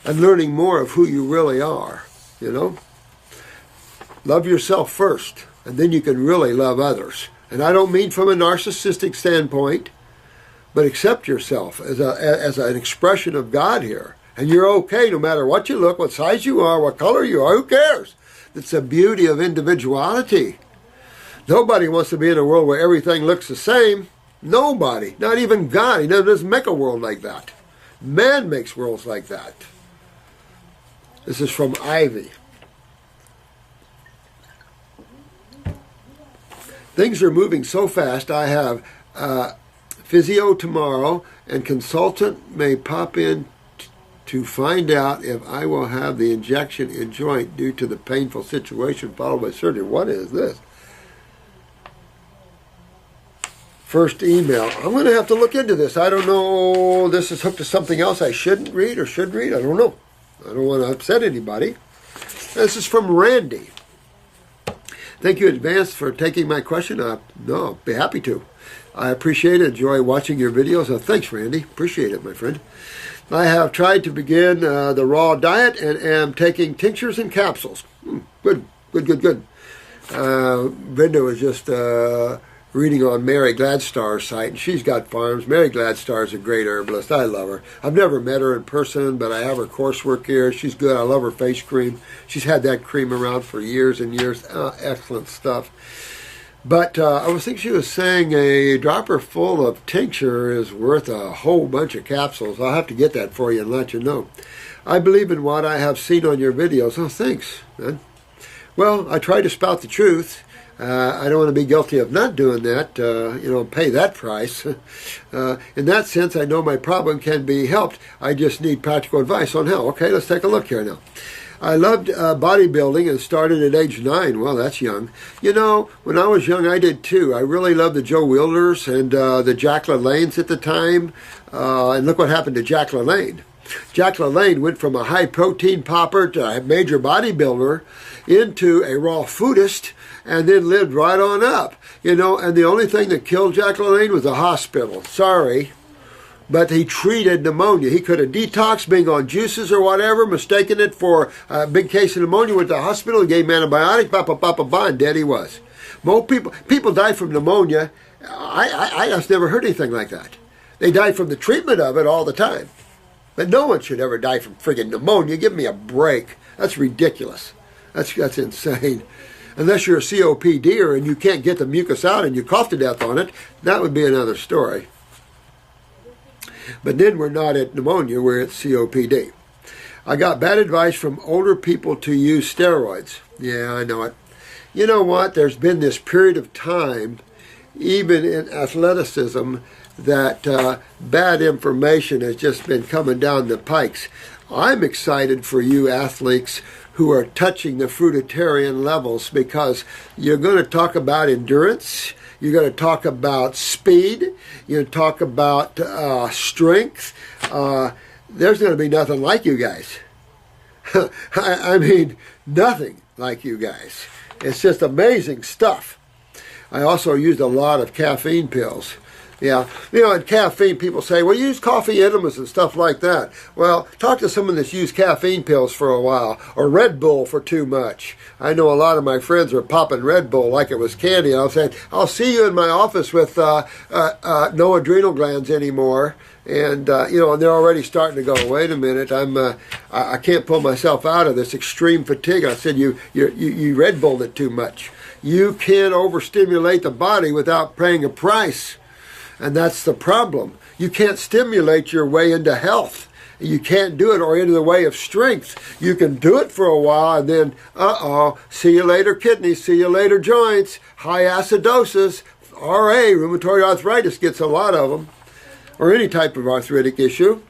and learning more of who you really are, you know? Love yourself first, and then you can really love others. And I don't mean from a narcissistic standpoint, but accept yourself as an expression of God here. And you're okay no matter what you look, what size you are, what color you are, who cares? It's the beauty of individuality. Nobody wants to be in a world where everything looks the same. Nobody, not even God. He doesn't make a world like that. Man makes worlds like that. This is from Ivy. Things are moving so fast. I have physio tomorrow, and consultant may pop in to find out if I will have the injection in joint due to the painful situation followed by surgery. What is this? First email. I'm going to have to look into this. I don't know. This is hooked to something else I shouldn't read or should read. I don't know. I don't want to upset anybody. This is from Randy. Thank you in advance for taking my question. No, I'll be happy to. I appreciate it. Enjoy watching your videos. Thanks, Randy. Appreciate it, my friend. I have tried to begin the raw diet and am taking tinctures and capsules. Good. Brenda was just reading on Mary Gladstar's site, and she's got farms. Mary Gladstar is a great herbalist. I love her. I've never met her in person, but I have her coursework here. She's good. I love her face cream. She's had that cream around for years and years. Excellent stuff. But I was thinking she was saying a dropper full of tincture is worth a whole bunch of capsules. I'll have to get that for you and let you know. I believe in what I have seen on your videos. Oh, thanks, man. Well, I try to spout the truth. I don't want to be guilty of not doing that, pay that price. In that sense, I know my problem can be helped. I just need practical advice on how. Okay, let's take a look here now. I loved bodybuilding and started at age 9. Well, that's young. You know, when I was young, I did too. I really loved the Joe Wilders and the Jack LaLannes at the time. And look what happened to Jack LaLanne. Jack LaLanne went from a high-protein popper to a major bodybuilder into a raw foodist, and then lived right on up. You know, and the only thing that killed Jack LaLanne was a hospital. Sorry. But he treated pneumonia. He could have detoxed, being on juices or whatever, mistaken it for a big case of pneumonia, went to the hospital, gave him antibiotics, and dead he was. Most people die from pneumonia. I just never heard anything like that. They die from the treatment of it all the time. But no one should ever die from friggin' pneumonia. Give me a break. That's ridiculous. That's insane. Unless you're a COPDer and you can't get the mucus out and you cough to death on it, that would be another story. But then we're not at pneumonia, we're at COPD. I got bad advice from older people to use steroids. Yeah, I know it. You know what? There's been this period of time, even in athleticism, that bad information has just been coming down the pikes. I'm excited for you athletes who are touching the fruitarian levels, because you're going to talk about endurance, you're going to talk about speed, you're going to talk about strength. There's going to be nothing like you guys. I mean, nothing like you guys. It's just amazing stuff. I also used a lot of caffeine pills. Yeah, you know, and caffeine, people say, well, use coffee enemas and stuff like that. Well, talk to someone that's used caffeine pills for a while, or Red Bull for too much. I know a lot of my friends are popping Red Bull like it was candy. I was saying, I'll see you in my office with no adrenal glands anymore. And and they're already starting to go, wait a minute, I can't pull myself out of this extreme fatigue. I said, you Red Bulled it too much. You can't overstimulate the body without paying a price. And that's the problem. You can't stimulate your way into health. You can't do it or into the way of strength. You can do it for a while and then, see you later kidneys, see you later joints, high acidosis, RA, rheumatoid arthritis gets a lot of them, or any type of arthritic issue.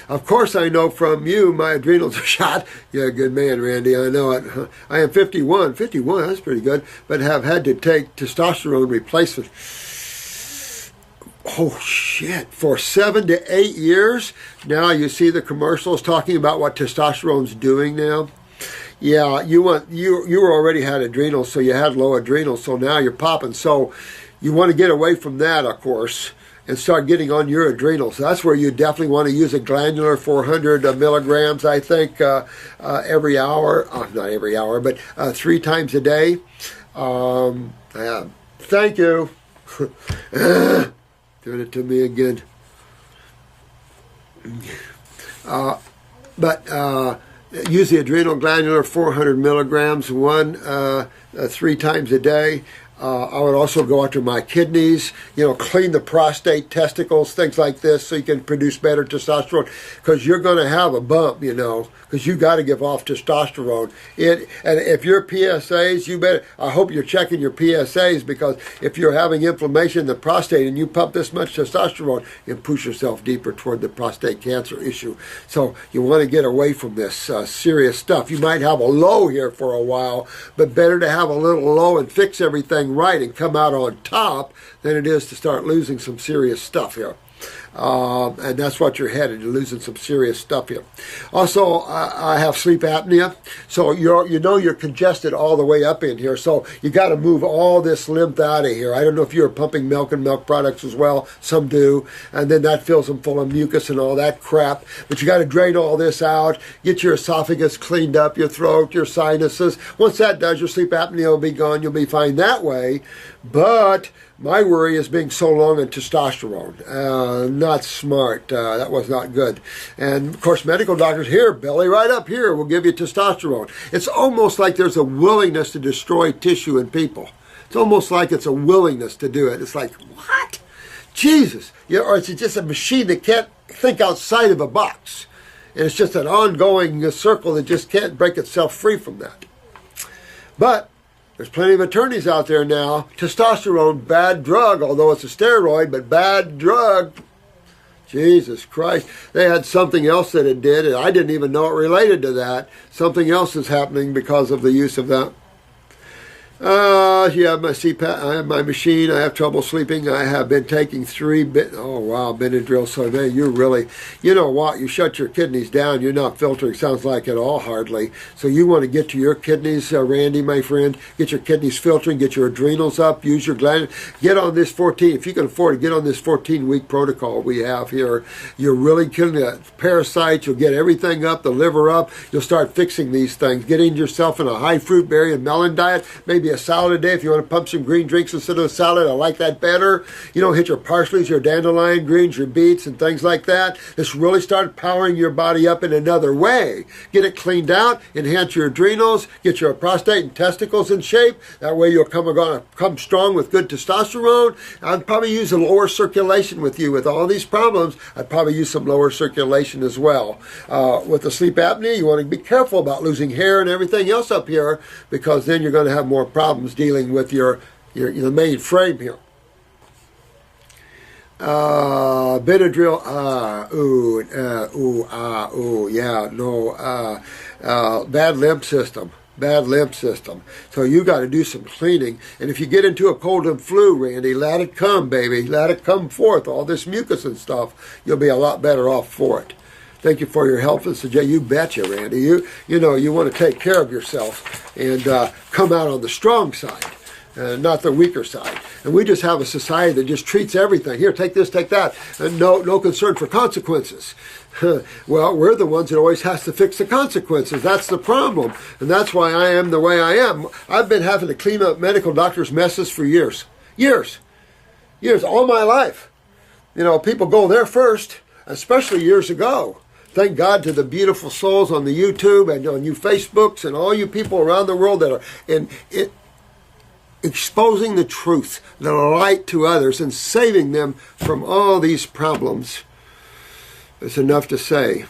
Of course, I know from you, my adrenals are shot. You're a good man, Randy. I know it. I am 51. 51, that's pretty good. But have had to take testosterone replacement. Oh, shit. For 7 to 8 years? Now you see the commercials talking about what testosterone's doing now. Yeah, you already had adrenals, so you had low adrenals, so now you're popping. So you want to get away from that, of course, and start getting on your adrenals. That's where you definitely want to use a glandular 400 milligrams, I think, every hour. Not every hour, but 3 times a day. Thank you. Doing it to me again. Use the adrenal glandular 400 milligrams, 3 times a day. I would also go after my kidneys, clean the prostate, testicles, things like this, so you can produce better testosterone. Because you're going to have a bump, because you got to give off testosterone. And if your PSAs, I hope you're checking your PSAs, because if you're having inflammation in the prostate and you pump this much testosterone, you push yourself deeper toward the prostate cancer issue. So you want to get away from this serious stuff. You might have a low here for a while, but better to have a little low and fix everything right and come out on top than it is to start losing some serious stuff here. And that's what you're headed. You're losing some serious stuff here. Also, I have sleep apnea, so you're congested all the way up in here. So you got to move all this lymph out of here. I don't know if you're pumping milk and milk products as well. Some do, and then that fills them full of mucus and all that crap. But you got to drain all this out. Get your esophagus cleaned up, your throat, your sinuses. Once that does, your sleep apnea will be gone. You'll be fine that way. But my worry is being so long on testosterone. Not smart. That was not good. And, of course, medical doctors, here, belly right up here, will give you testosterone. It's almost like there's a willingness to destroy tissue in people. It's almost like it's a willingness to do it. It's like, what? Jesus. Or it's just a machine that can't think outside of a box. And it's just an ongoing circle that just can't break itself free from that. But there's plenty of attorneys out there now. Testosterone, bad drug, although it's a steroid, but bad drug. Jesus Christ. They had something else that it did, and I didn't even know it related to that. Something else is happening because of the use of that. Yeah, my CPAP, I have my machine, I have trouble sleeping, I have been taking Benadryl, so man, you really, you know what, you shut your kidneys down, you're not filtering, sounds like at all, hardly. So you want to get to your kidneys, Randy, my friend, get your kidneys filtering, get your adrenals up, use your gland, get on this 14, if you can afford to get on this 14-week protocol we have here, you're really killing the parasites, you'll get everything up, the liver up, you'll start fixing these things, getting yourself in a high fruit, berry, and melon diet, maybe a salad a day. If you want to pump some green drinks instead of a salad, I like that better. Hit your parsleys, your dandelion greens, your beets, and things like that. Just really start powering your body up in another way. Get it cleaned out, enhance your adrenals, get your prostate and testicles in shape. That way you'll come strong with good testosterone. I'd probably use a lower circulation with you. With all these problems, I'd probably use some lower circulation as well. With the sleep apnea, you want to be careful about losing hair and everything else up here, because then you're going to have more problems dealing with your main frame here. Benadryl, bad lymph system. Bad lymph system. So you got to do some cleaning. And if you get into a cold and flu, Randy, let it come, baby. Let it come forth. All this mucus and stuff, you'll be a lot better off for it. Thank you for your help and suggestion. You betcha, Randy. You want to take care of yourself and come out on the strong side, not the weaker side. And we just have a society that just treats everything. Here, take this, take that, and no concern for consequences. Well, we're the ones that always has to fix the consequences. That's the problem. And that's why I am the way I am. I've been having to clean up medical doctors' messes for years. Years. All my life. You know, people go there first, especially years ago. Thank God to the beautiful souls on the YouTube and on you Facebooks and all you people around the world that are exposing the truth, the light to others, and saving them from all these problems. It's enough to say,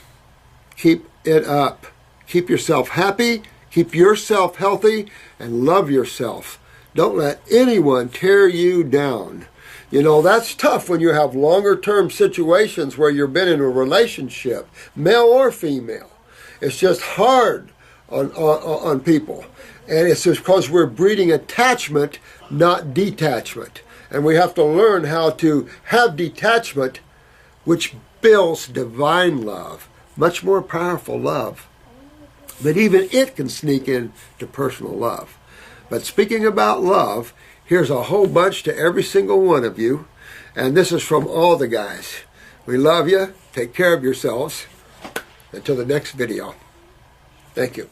keep it up. Keep yourself happy, keep yourself healthy, and love yourself. Don't let anyone tear you down. You know, that's tough when you have longer term situations where you've been in a relationship, male or female. It's just hard on people. And it's just because we're breeding attachment, not detachment. And we have to learn how to have detachment, which builds divine love, much more powerful love. But even it can sneak in to personal love. But speaking about love, here's a whole bunch to every single one of you. And this is from all the guys. We love you. Take care of yourselves. Until the next video. Thank you.